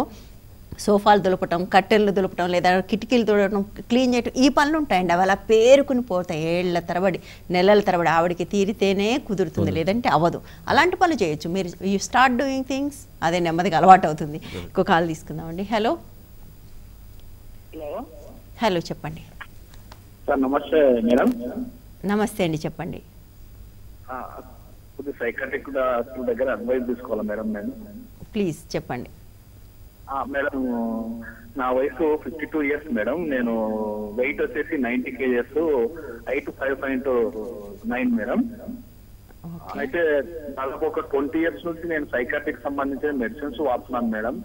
సోఫాలు దులపటం, కట్టెలు దులపటం, లేదా కిటికీలు తుడవటం, క్లీన్ చేయటం, ఈ పనులు ఉంటాయండి. అవి అలా పేరుకుని పోతాయి ఏళ్ల తరబడి, నెలల తరబడి. ఆవిడకి తీరితేనే కుదురుతుంది, లేదంటే అవ్వదు. అలాంటి పనులు చేయొచ్చు మీరు. యూ స్టార్ట్ డూయింగ్ థింగ్స్, అదే నెమ్మదిగా అలవాటు అవుతుంది. ఇంకో కాల్ తీసుకుందామండి. హలో హలో చెప్పండి. నమస్తే మేడం. నమస్తే అండి, చెప్పండి. సైకాట్రిక్ దగ్గర అడ్వైస్ తీసుకోవాలా మేడం? నేను ప్లీజ్ చెప్పండి. మేడం, నా వయసు 52 ఇయర్స్ మేడం. నేను వెయిట్ వచ్చేసి 90 kgs, హైట్ 5.9 మేడం. అయితే దాదాపు ఒక 20 years నుంచి నేను సైకాట్రిక్ సంబంధించిన మెడిసిన్స్ వాడుతున్నాను మేడం.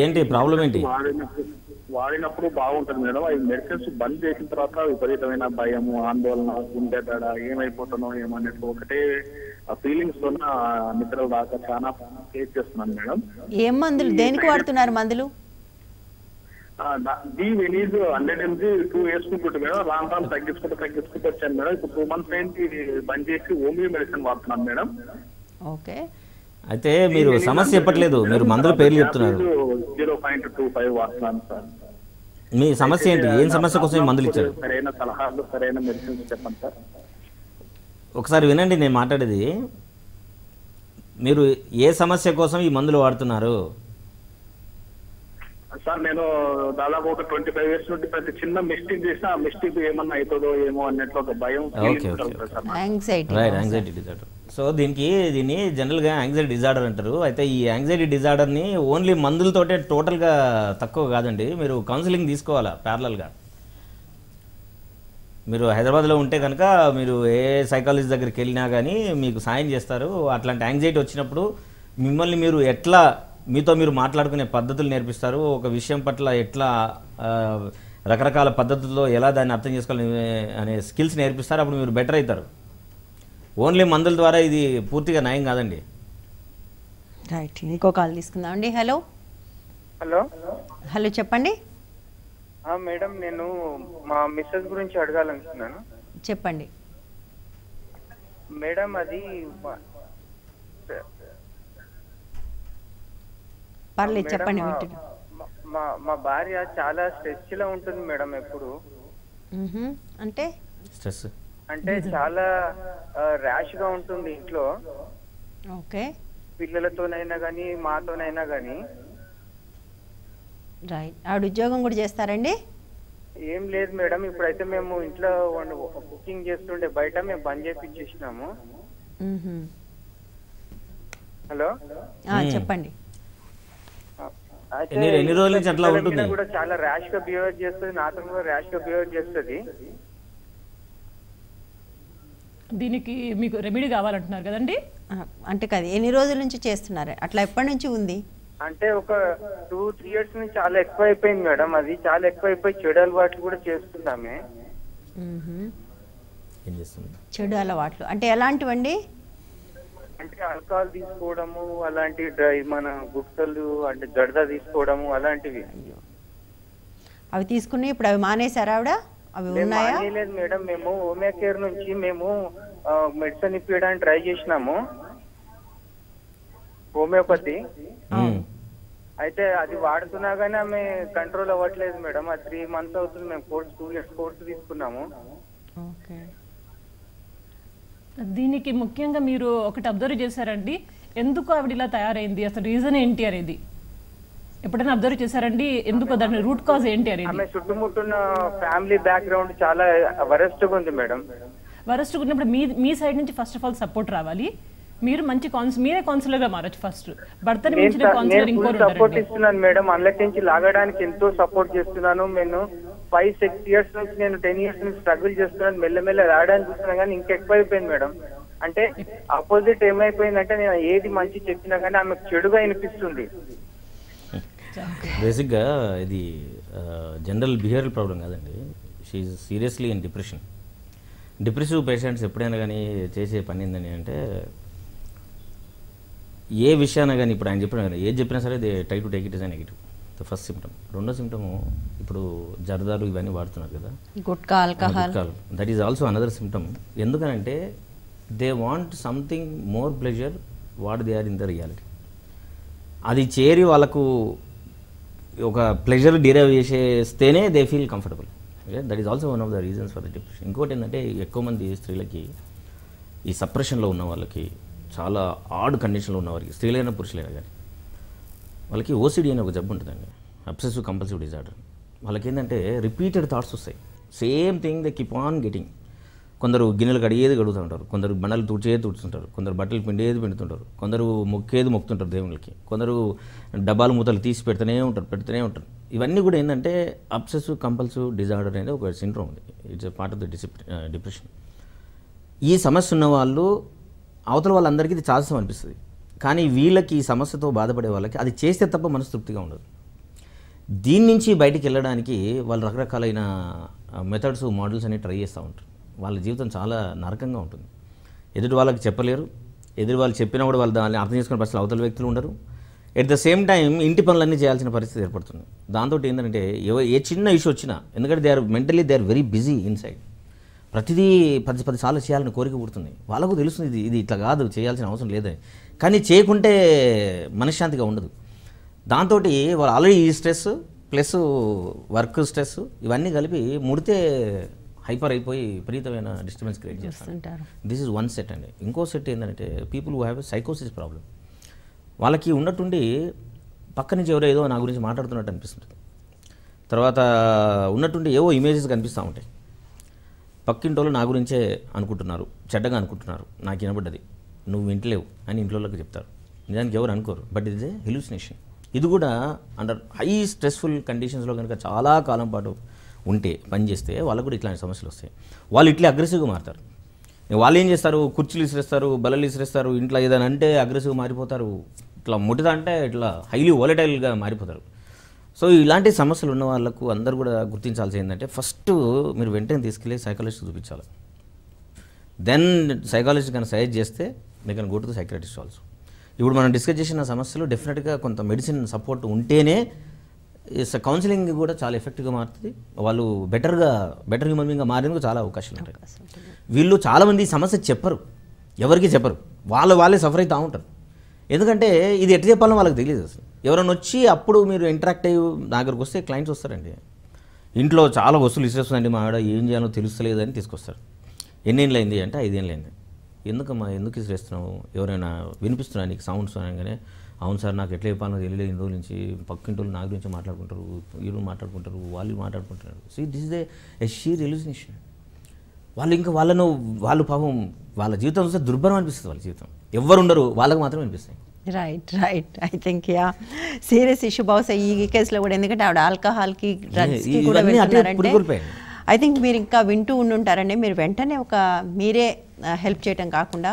ఏంటి ప్రాబ్లం ఏంటి? వాడినప్పుడు బాగుంటుంది మేడం. అవి మెడిసిన్స్ బంద్ చేసిన తర్వాత విపరీతమైన భయము, ఆందోళన, గుండె దడ, ఏమైపోతానో ఏమన్నట్టు ఒకటే ఫీలింగ్స్ తో నిద్ర దాకా చాలా ఫేస్ చేస్తున్నాను మేడం. ఏం మందులు, దేనికి వాడుతున్నారు మందులు? వెనీజ్ 100 mg 2 వేసుకుంటుంటే మేడం. రాను రాను తగ్గించుకుంటూ వచ్చాను మేడం. ఇప్పుడు 2 months ఏంటి బంద్ చేసి హోమియో మెడిసిన్ వాడుతున్నాను మేడం. ఓకే, అయితే మీరు సమస్య చెప్పట్లేదు, మీరు మందుల పేర్లు చెప్తున్నారు. 0.25 వాడుతున్నాను సార్. మీ సమస్య ఏంటి? ఏం సమస్య కోసం ఈ మందులు ఇచ్చారు? సరైన సలహాలు, సరైన మెడిసిన్స్ చెప్పండి సార్. ఒకసారి వినండి నేను మాట్లాడేది. మీరు ఏ సమస్య కోసం ఈ మందులు వాడుతున్నారు? సార్ నేను దాదాపు ఒక 25 years నుండి ప్రతి చిన్న మిస్టేక్ చేసినా ఆ మిస్టేక్ ఏమన్నా అవుతుందో ఏమో అన్నట్లు ఒక భయం. Anxiety disorder. సో దీన్ని జనరల్గా యాంగ్జైటీ డిజార్డర్ అంటారు. అయితే ఈ యాంగ్జైటీ డిజార్డర్ని ఓన్లీ మందులతోటే టోటల్గా తక్కువ కాదండి, మీరు కౌన్సిలింగ్ తీసుకోవాలా ప్యారలల్గా. మీరు హైదరాబాద్లో ఉంటే కనుక మీరు ఏ సైకాలజిస్ట్ దగ్గరికి వెళ్ళినా కానీ మీకు సాయం చేస్తారు. అట్లాంటి యాంగ్జైటీ వచ్చినప్పుడు మిమ్మల్ని మీరు ఎట్లా, మీతో మీరు మాట్లాడుకునే పద్ధతులు నేర్పిస్తారు. ఒక విషయం పట్ల ఎట్లా రకరకాల పద్ధతుల్లో ఎలా దాన్ని అర్థం చేసుకోవాలి అనే స్కిల్స్ నేర్పిస్తారు. అప్పుడు మీరు బెటర్ అవుతారు. ఓన్లీ మందుల ద్వారా ఇది పూర్తిగా నయం కాదండి. రైట్, ఇంకో కాల్ తీసుకుందామండి. హలో హలో చెప్పండి. మేడం, నేను మా మిస్సెస్ గురించి అడగాలనుకున్నాను. చెప్పండి మేడం. అది పర్లేదు చెప్పండి. మా భార్య చాలా స్ట్రెస్ లో ఉంటుంది మేడం ఎప్పుడు. అంటే స్ట్రెస్ అంటే చాలా ర్యాష్ గా ఉంటుంది ఇంట్లో. ఓకే, పిల్లలతోనైనా కానీ మాతోనైనా కానీ. రైట్, ఆవిడ ఉద్యోగం కూడా చేస్తారండి? ఏం లేదు మేడం, ఇప్పుడైతే మేము ఇంట్లో కుకింగ్ చేస్తుండే, బయట మేము బంద్ చేపించేసినాము. హలో చెప్పండి. ఎన్ని రోజుల నుంచి అట్లా ఉంటుంది? కూడా చాలా ర్యాష్ గా బిహేవ్ చేస్తుంది, నాతో కూడా ర్యాష్ గా బిహేవ్ చేస్తుంది. దీనికి మీకు రెమెడీ కావాలంటున్నారు కదండి? అంటే కాదు, ఎన్ని రోజుల నుంచి చేస్తున్నారు అట్లా? ఎప్పటి నుంచి ఉంది? అంటే ఒక 2-3 years నుంచి చాలా ఎక్కువ అయిపోయింది మేడం. అది చాలా ఎక్కువ అయిపోయి చెడు అలవాట్లు కూడా చేస్తున్నామే. చెడు అలవాట్లు అంటే ఎలాంటివండి? అంటే ఆల్కహాల్ తీసుకోవడము, అలాంటి మన గుట్టలు అంటే జడద తీసుకోవడము, అలాంటివి. అవి తీసుకుని ఇప్పుడు అవి మానేశారా ఆవిడ? అవి ఉన్నాయా? లేదు మేడం, మేము హోమియో కేర్ నుంచి మేము మెడిసిన్ ఇప్పించడానికి ట్రై చేసినాము, హోమియోపతి. అయితే అది వాడుతున్నా కానీ ఆమె కంట్రోల్ అవ్వట్లేదు మేడం. అది 3 months అవుతుంది. మేము 2 years కోర్సు తీసుకున్నాము. ఓకే, దీనికి ముఖ్యంగా మీరు ఒకటి అబ్జర్వ్ చేశారండి, ఎందుకు ఆవిడ ఇలా తయారైంది, అసలు రీజన్ ఏంటి అనేది ఎప్పుడైనా అబ్జర్వ్ చేశారండి? ఎందుకు, దాని రూట్ కాజ్ ఏంటి అనేది? ఆమె చుట్టుముట్టున్న ఫ్యామిలీ బ్యాక్గ్రౌండ్ చాలా వరస్ట్ గా ఉంది మేడం. వరస్ట్ గా ఉన్నప్పుడు మీ సైడ్ నుంచి ఫస్ట్ ఆఫ్ ఆల్ సపోర్ట్ రావాలి. మీరు మంచి మీరే కౌన్సిలర్ గా మారచ్చు. ఫస్ట్ భర్తని మించిన కౌన్సిలర్ ఇంకోరు సపోర్ట్ ఇస్తున్నాను మేడం. అందులోకి నుంచి లాగడానికి ఎంతో సపోర్ట్ చేస్తున్నాను. నేను 5-6 years నుంచి, నేను 10 years నుంచి స్ట్రగుల్ చేస్తున్నాను. మెల్లమెల్ల రావడానికి చూస్తున్నా కానీ ఇంకెక్కువ అయిపోయింది మేడం. అంటే ఆపోజిట్ ఏమైపోయిందంటే నేను ఏది మంచి చెప్పినా కానీ ఆమెకు చెడుగా అనిపిస్తుంది. బేసిక్గా ఇది జనరల్ బిహేవియరల్ ప్రాబ్లం కాదండి. She's seriously in depression. Depressive patients ఎప్పుడైనా కానీ చేసే పని ఏందని అంటే, ఏ విషయాన్ని కానీ ఇప్పుడు ఆయన చెప్పిన కానీ ఏది చెప్పినా సరే they try to take it is a negative. The first symptom. రెండో సిమ్టము ఇప్పుడు జర్దాలు ఇవన్నీ వాడుతున్నారు కదా, gutka, alcohol, that is also another symptom. ఎందుకనంటే they want something more pleasure what they are in the reality. అది చేరి వాళ్ళకు ఒక ప్లెజర్ డిరైవ్ చేసేస్తేనే they feel comfortable. That is also one of the reasons for the depression. ఇంకోటి ఏంటంటే ఎక్కువ మంది స్త్రీలకి ఈ సప్రెషన్లో ఉన్న వాళ్ళకి, చాలా ఆడ్ కండిషన్లో ఉన్న వారికి, స్త్రీలైనా పురుషులైనా కానీ, వాళ్ళకి ఓసిడి అనే ఒక జబ్బు ఉంటుందండి, అబ్సెసివ్ కంపల్సివ్ డిజార్డర్. వాళ్ళకి ఏంటంటే రిపీటెడ్ థాట్స్ వస్తాయి, same thing they keep on getting. కొందరు గిన్నెలు కడిగేది కడుగుతూ ఉంటారు, కొందరు బండలు తుడిచేది తుడుచుంటారు, కొందరు బట్టలు పిండేది పిండుతుంటారు, కొందరు మొక్కేది మొక్కుతుంటారు దేవుళ్ళకి, కొందరు డబ్బాలు మూతలు తీసి పెడుతూనే ఉంటారు. ఇవన్నీ కూడా ఏంటంటే అబ్సెసివ్ కంపల్సివ్ డిజార్డర్ అనేది ఒక సిండ్రోమ్ ఉంది. It's part of the depression. ఈ సమస్య ఉన్న వాళ్ళు అవతల వాళ్ళందరికీ ఇది చాలాసం అనిపిస్తుంది, కానీ వీళ్ళకి ఈ సమస్యతో బాధపడే వాళ్ళకి అది చేస్తే తప్ప మనస్తృప్తిగా ఉండదు. దీని నుంచి బయటికి వెళ్ళడానికి వాళ్ళు రకరకాలైన మెథడ్స్, మోడల్స్ అన్ని ట్రై చేస్తూ ఉంటారు. వాళ్ళ జీవితం చాలా నరకంగా ఉంటుంది. ఎదుటి వాళ్ళకి చెప్పలేరు, ఎదుటి వాళ్ళు చెప్పినా కూడా వాళ్ళు దాన్ని అర్థం చేసుకునే పరిస్థితులు అవతల వ్యక్తులు ఉండరు. ఎట్ ద సేమ్ టైం ఇంటి పనులన్నీ చేయాల్సిన పరిస్థితి ఏర్పడుతుంది. దాంతో ఏంటంటే ఏ చిన్న ఇష్యూ వచ్చినా, ఎందుకంటే they are very busy inside, ప్రతిదీ 10 సార్లు చేయాలని కోరిక పుడుతుంది. వాళ్ళకు తెలుస్తుంది ఇది ఇట్లా కాదు, చేయాల్సిన అవసరం లేదని, కానీ చేయకుంటే మనశ్శాంతిగా ఉండదు. దాంతో వాళ్ళు ఆల్రెడీ ఈ స్ట్రెస్ ప్లస్ వర్క్ స్ట్రెస్ ఇవన్నీ కలిపి ముడితే హైపర్ అయిపోయి విపరీతమైన డిస్టర్బెన్స్ క్రియేట్ చేస్తారు. దిస్ ఈజ్ వన్ సెట్ అండి. ఇంకో సెట్ ఏంటంటే పీపుల్ హూ హ్యావ్ ఎ సైకోసిస్ ప్రాబ్లం. వాళ్ళకి ఉన్నట్టుండి పక్క నుంచి ఎవరో ఏదో నా గురించి మాట్లాడుతున్నట్టు అనిపిస్తుంది. తర్వాత ఉన్నట్టుండి ఏవో ఇమేజెస్ కనిపిస్తూ ఉంటాయి. పక్కింటోళ్ళు నా గురించే అనుకుంటున్నారు, చెడ్డగా అనుకుంటున్నారు, నాకు వినబడ్డది, నువ్వు వింటలేవు అని ఇంట్లోకి చెప్తారు. నిజానికి ఎవరు అనుకోరు, బట్ ఇది హెల్యూసినేషన్. ఇది కూడా అండర్ హై స్ట్రెస్ఫుల్ కండిషన్స్లో కనుక చాలా కాలం పాటు ఉంటే పనిచేస్తే వాళ్ళకు కూడా ఇట్లాంటి సమస్యలు వస్తాయి. వాళ్ళు ఇట్లా అగ్రెసివ్గా మారుతారు. వాళ్ళు ఏం చేస్తారు, కుర్చీలు ఇసిరేస్తారు, బల్లలు ఇసిరేస్తారు, ఇంట్లో ఏదైనా అంటే అగ్రెసివ్గా మారిపోతారు, ఇట్లా ముట్టిదా అంటే ఇట్లా హైలీ వాలటైల్గా మారిపోతారు. సో ఇలాంటి సమస్యలు ఉన్న వాళ్ళకు అందరూ కూడా గుర్తించాల్సి ఏంటంటే, ఫస్ట్ మీరు వెంటనే తీసుకెళ్ళి సైకాలజిస్ట్ చూపించాలి. దెన్ సైకాలజిస్ట్ కన్నా సజెస్ట్ చేస్తే they can go to the psychiatrist also. ఇప్పుడు మనం డిస్కస్ చేసిన సమస్యలు డెఫినెట్గా కొంత మెడిసిన్ సపోర్ట్ ఉంటేనే కౌన్సిలింగ్ కూడా చాలా ఎఫెక్టివ్గా మారుతుంది. వాళ్ళు బెటర్ హ్యూమన్ బీయింగ్గా మారేందుకు చాలా అవకాశాలు ఉంటాయి. వీళ్ళు చాలామంది ఈ సమస్య చెప్పరు, ఎవరికి చెప్పరు, వాళ్ళే సఫర్ అవుతూ ఉంటారు. ఎందుకంటే ఇది ఎట్లా చెప్పాలని వాళ్ళకి తెలియదు అసలు. ఎవరైనా వచ్చి అప్పుడు మీరు ఇంటరాక్ట్ అయ్యి నా దగ్గరకు వస్తే క్లయింట్స్ వస్తారండి, ఇంట్లో చాలా వస్తువులు ఇచ్చేస్తుందండి మా ఆవిడ, ఏం చేయాలో తెలుస్తలేదని తీసుకొస్తారు. ఎన్నేళ్ళు అయింది అంటే 5 ఏళ్ళు అయింది. ఎందుకమ్మా ఎందుకు ఇసిరేస్తున్నావు, ఎవరైనా వినిపిస్తున్నా నీకు సౌండ్స్ అనగానే, అవును సార్ నాకు ఎట్లా చెప్పాలో తెలియలేదు, ఇన్ని రోజుల నుంచి పక్కింటోళ్ళు నా గురించి మాట్లాడుకుంటారు, వీళ్ళు మాట్లాడుకుంటారు, వాళ్ళు మాట్లాడుకుంటున్నారు. So this is a sheer hallucination. వాళ్ళు పాపం వాళ్ళ జీవితం చూస్తే దుర్భరం అనిపిస్తుంది. వాళ్ళ జీవితం ఎవరు ఉండరు, వాళ్ళకి మాత్రమే అనిపిస్తాయి. Right I think serious issue బహుశా ఈ కేసులో కూడా, ఎందుకంటే ఆవిడ ఆల్కహాల్కి డ్రగ్స్కి కూడా వెళ్తున్నారంటే ఐ థింక్ మీరు ఇంకా వింటూ ఉండుంటారండి. మీరు వెంటనే మీరే హెల్ప్ చేయడం కాకుండా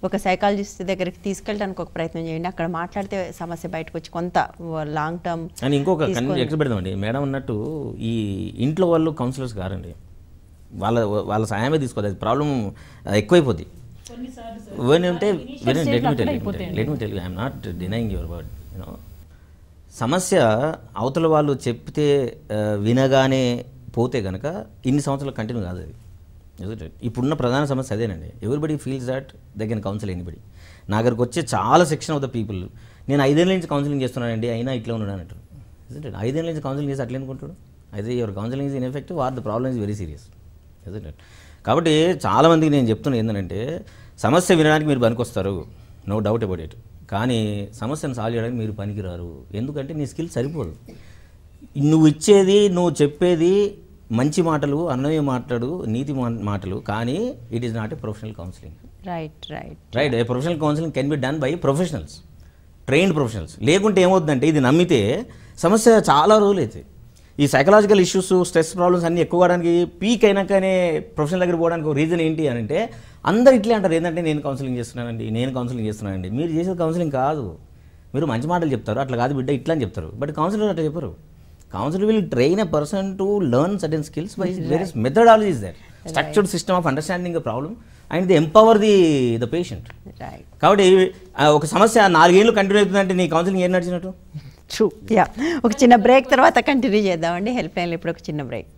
ఒక సైకాలజిస్ట్ దగ్గరికి తీసుకెళ్ళడానికి ఒక ప్రయత్నం చేయండి. అక్కడ మాట్లాడితే సమస్య బయటకు వచ్చి కొంత లాంగ్ టర్మ్. అని ఇంకొక ఎక్కడ పెడదామండి, మేడం అన్నట్టు ఈ ఇంట్లో వాళ్ళు కౌన్సిలర్స్ కారండి, వాళ్ళ సాయమే తీసుకోవాలి. అది ప్రాబ్లం ఎక్కువైపోద్ది. ఏంటంటే let me tell you, I'm not denying your word. సమస్య అవతల వాళ్ళు చెప్తే వినగానే పోతే కనుక ఇన్ని సంవత్సరాలు కంటిన్యూ కాదు అది. ఇప్పుడున్న ప్రధాన సమస్య అదేనండి. Everybody feels that they can council anybody. నా దగ్గరకు వచ్చే చాలా సెక్షన్ ఆఫ్ ద పీపుల్, నేను 5 ఏళ్ళ నుంచి కౌన్సిలింగ్ చేస్తున్నానండి అయినా ఇట్లా ఉన్నాడు అంటారు. 5 ఏళ్ళ నుంచి కౌన్సిలింగ్ చేసి అట్లా అనుకుంటాడు. అయితే your counselling is ineffective or the problem is very serious. కాబట్టి చాలామందికి నేను చెప్తున్నా ఏంటంటే, సమస్య వినడానికి మీరు పనికొస్తారు, నో డౌట్ అబౌట్ ఇట్, కానీ సమస్యను సాల్వ్ చేయడానికి మీరు పనికిరారు. ఎందుకంటే నీ స్కిల్ సరిపోదు. నువ్వు ఇచ్చేది, నువ్వు చెప్పేది మంచి మాటలు, అన్నయ్య మాట్లాడు, నీతి మాటలు, కానీ it is not a professional counselling. Right a professional counselling can be done by professionals, trained professionals. లేకుంటే ఏమవుతుందంటే, ఇది నమ్మితే సమస్య చాలా రోజులు అవుతాయి. ఈ సైకలాజికల్ ఇష్యూస్, స్ట్రెస్ ప్రాబ్లమ్స్ అన్నీ ఎక్కువ అవడానికి, పీక్ అయినాకనే ప్రొఫెషనల్ దగ్గర పోవడానికి ఒక రీజన్ ఏంటి అని అంటే, అందరు ఇట్లే అంటారు, ఏంటంటే నేను కౌన్సిలింగ్ చేస్తున్నానండి. మీరు చేసేది కౌన్సిలింగ్ కాదు, మీరు మంచి మాటలు చెప్తారు, అట్లా కాదు బిడ్డ ఇట్లా అని చెప్తారు. బట్ కౌన్సిలర్ అట్లా చెప్పరు. Counsellor will train a person to learn certain skills by various methodologies that structured system of understanding the problem and the empower the patient. కాబట్టి ఒక సమస్య 4 ఏళ్ళు కంటిన్యూ అవుతుందంటే నీ కౌన్సిలింగ్ ఏం నడిచినట్టు? ట్రూ. యా, ఒక చిన్న బ్రేక్ తర్వాత కంటిన్యూ చేద్దామండి. హెల్ప్ లైన్లో ఇప్పుడు ఒక చిన్న బ్రేక్.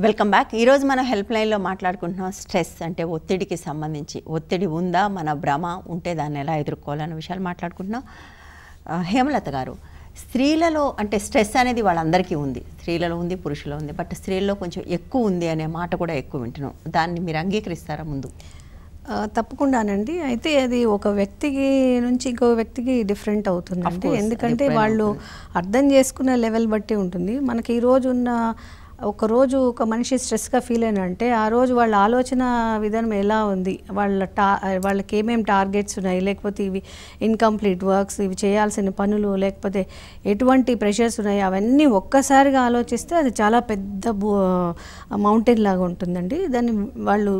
Welcome back. ఈరోజు మనం హెల్ప్ లైన్లో మాట్లాడుకుంటున్నాం స్ట్రెస్ అంటే ఒత్తిడికి సంబంధించి. ఒత్తిడి ఉందా, మన భ్రమ ఉంటే దాన్ని ఎలా ఎదుర్కోవాలనే విషయాలు మాట్లాడుకుంటున్నాం. హేమలత గారు, స్త్రీలలో అంటే స్ట్రెస్ అనేది వాళ్ళందరికీ ఉంది, స్త్రీలలో ఉంది, పురుషులో ఉంది. బట్ స్త్రీల్లో కొంచెం ఎక్కువ ఉంది అనే మాట కూడా ఎక్కువ వింటున్నాం. దాన్ని మీరు అంగీకరిస్తారా ముందు? తప్పకుండానండి. అయితే అది ఒక వ్యక్తికి నుంచి ఇంకో వ్యక్తికి డిఫరెంట్ అవుతుందండి. ఎందుకంటే వాళ్ళు అర్థం చేసుకునే లెవెల్ బట్టి ఉంటుంది. మనకి ఈరోజు ఉన్న ఒక రోజు ఒక మనిషి స్ట్రెస్గా ఫీల్ అయినంటే ఆ రోజు వాళ్ళ ఆలోచన విధానం ఎలా ఉంది, వాళ్ళకి ఏమేమి టార్గెట్స్ ఉన్నాయి, లేకపోతే ఇవి ఇన్కంప్లీట్ వర్క్స్, ఇవి చేయాల్సిన పనులు, లేకపోతే ఎటువంటి ప్రెషర్స్ ఉన్నాయి, అవన్నీ ఒక్కసారిగా ఆలోచిస్తే అది చాలా పెద్ద మౌంటైన్ లాగా ఉంటుందండి. దాన్ని వాళ్ళు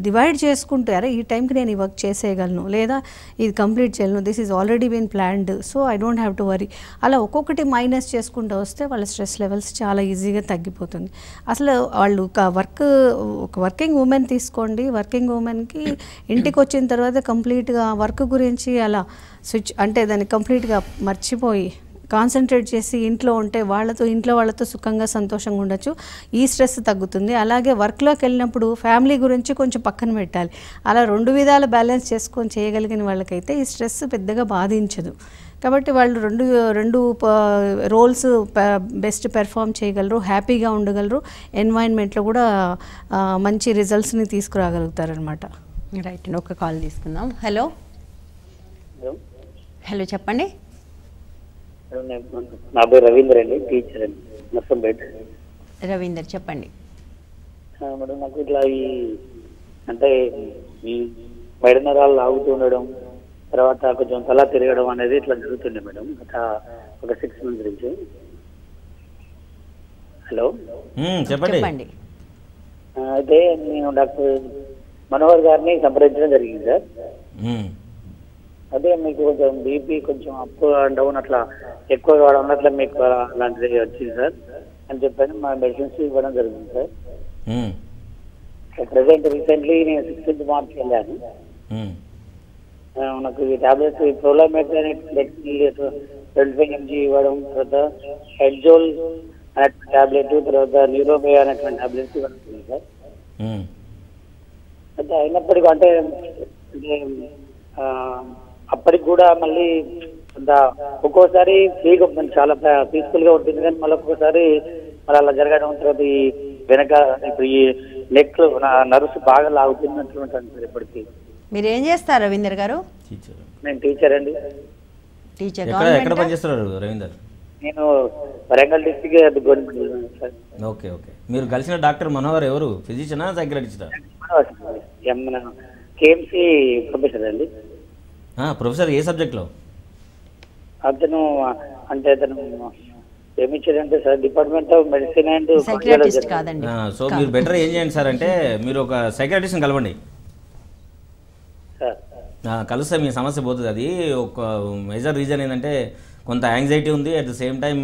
డివైడ్ చేసుకుంటే, అరే ఈ టైంకి నేను ఈ వర్క్ చేసేయగలను, లేదా ఇది కంప్లీట్ చేయగలను, this is already been planned, so I don't have to worry. అలా ఒక్కొక్కటి మైనస్ చేసుకుంటూ వస్తే వాళ్ళ స్ట్రెస్ లెవెల్స్ చాలా ఈజీగా తగ్గిపోతుంది. అసలు వాళ్ళు ఒక వర్కింగ్ ఉమెన్ తీసుకోండి, వర్కింగ్ ఉమెన్కి ఇంటికి వచ్చిన తర్వాత కంప్లీట్గా వర్క్ గురించి అలా స్విచ్ అంటే దాన్ని కంప్లీట్గా మర్చిపోయి కాన్సన్ట్రేట్ చేసి ఇంట్లో ఉంటే ఇంట్లో వాళ్ళతో సుఖంగా సంతోషంగా ఉండొచ్చు, ఈ స్ట్రెస్ తగ్గుతుంది. అలాగే వర్క్లోకి వెళ్ళినప్పుడు ఫ్యామిలీ గురించి కొంచెం పక్కన పెట్టాలి. అలా 2 విధాలు బ్యాలెన్స్ చేసుకొని చేయగలిగిన వాళ్ళకైతే ఈ స్ట్రెస్ పెద్దగా బాధించదు. కాబట్టి వాళ్ళు రెండు రోల్స్ బెస్ట్ పెర్ఫామ్ చేయగలరు, హ్యాపీగా ఉండగలరు, ఎన్వైరన్మెంట్లో కూడా మంచి రిజల్ట్స్ని తీసుకురాగలుగుతారు అనమాట. రైట్, ఒక కాల్ తీసుకుందాం. హలో హలో చెప్పండి. నా పేరు రవీందర్ అండి, టీచర్ అండి, నర్సంపేట. రవీందర్ చెప్పండి. మేడం, నాకు ఇట్లా అంటే ఈ మెడ నరాలు లాగుతూ ఉండడం, తర్వాత కొంచెం తల తిరగడం అనేది ఇట్లా జరుగుతుండే మేడం గత ఒక 6 months నుంచి. హలో చెప్పండి. అయితే నేను డాక్టర్ మనోహర్ గారిని సంప్రదించడం జరిగింది సార్. అదే మీకు కొంచెం బీపీ కొంచెం అప్ అండ్ డౌన్ అట్లా ఎక్కువ కావడం వల్ల అట్లా మీకు అలాంటిది వచ్చింది సార్ అని చెప్పాను. మా మెడిసిన్స్ ఇవ్వడం జరిగింది సార్. ప్రెసెంట్ రీసెంట్లీ నేను 16th March వెళ్ళాను. నాకు ఈ టాబ్లెట్స్ ప్రోలామెట్ 25 mg ఇవ్వడం, తర్వాత హెడ్జోల్ అనే టాబ్లెట్, తర్వాత న్యూరోమే అనేటువంటి టాబ్లెట్స్ ఇవ్వడం సార్. అయితే అయినప్పటికీ అంటే అప్పటికి కూడా మళ్ళీ ఒక్కోసారి ఫ్రీగా చాలా పీస్ఫుల్ గా ఉంటుంది, కానీ మళ్ళీ ఒక్కోసారి మళ్ళీ అలా జరగడం, తర్వాత ఈ వెనక ఇప్పుడు ఈ నెక్ నర్వ్స్ బాగా లాగుతున్నట్లు ఉంటాను సార్. ఇప్పటికి మీరు ఏం చేస్తారు రవీందర్ గారు? నేను టీచర్ అండి. టీచర్ ఎక్కడ పనిచేస్తున్నారు రవీందర్? నేను Warangal district government sir. Okay okay. మీరు కలిసిన డాక్టర్ మనోహర్ ఎవరు, ఫిజిషియనా సైకియాట్రిస్టా? కేఎంసీ ప్రొఫెసర్ అండి. ప్రొఫెసర్ ఏ సబ్జెక్ట్లో? అతను ఏమిచ్చారంటే sir department of medicine and psychiatrist కాదండి. సో మీరు బెటర్ ఏం చేయండి సార్ అంటే మీరు ఒక సైకియాట్రిస్ట్ని కలవండి. కలిస్తే మీ సమస్య పోతుంది. అది ఒక మేజర్ రీజన్ ఏంటంటే కొంత యాంగ్జైటీ ఉంది, అట్ ద సేమ్ టైం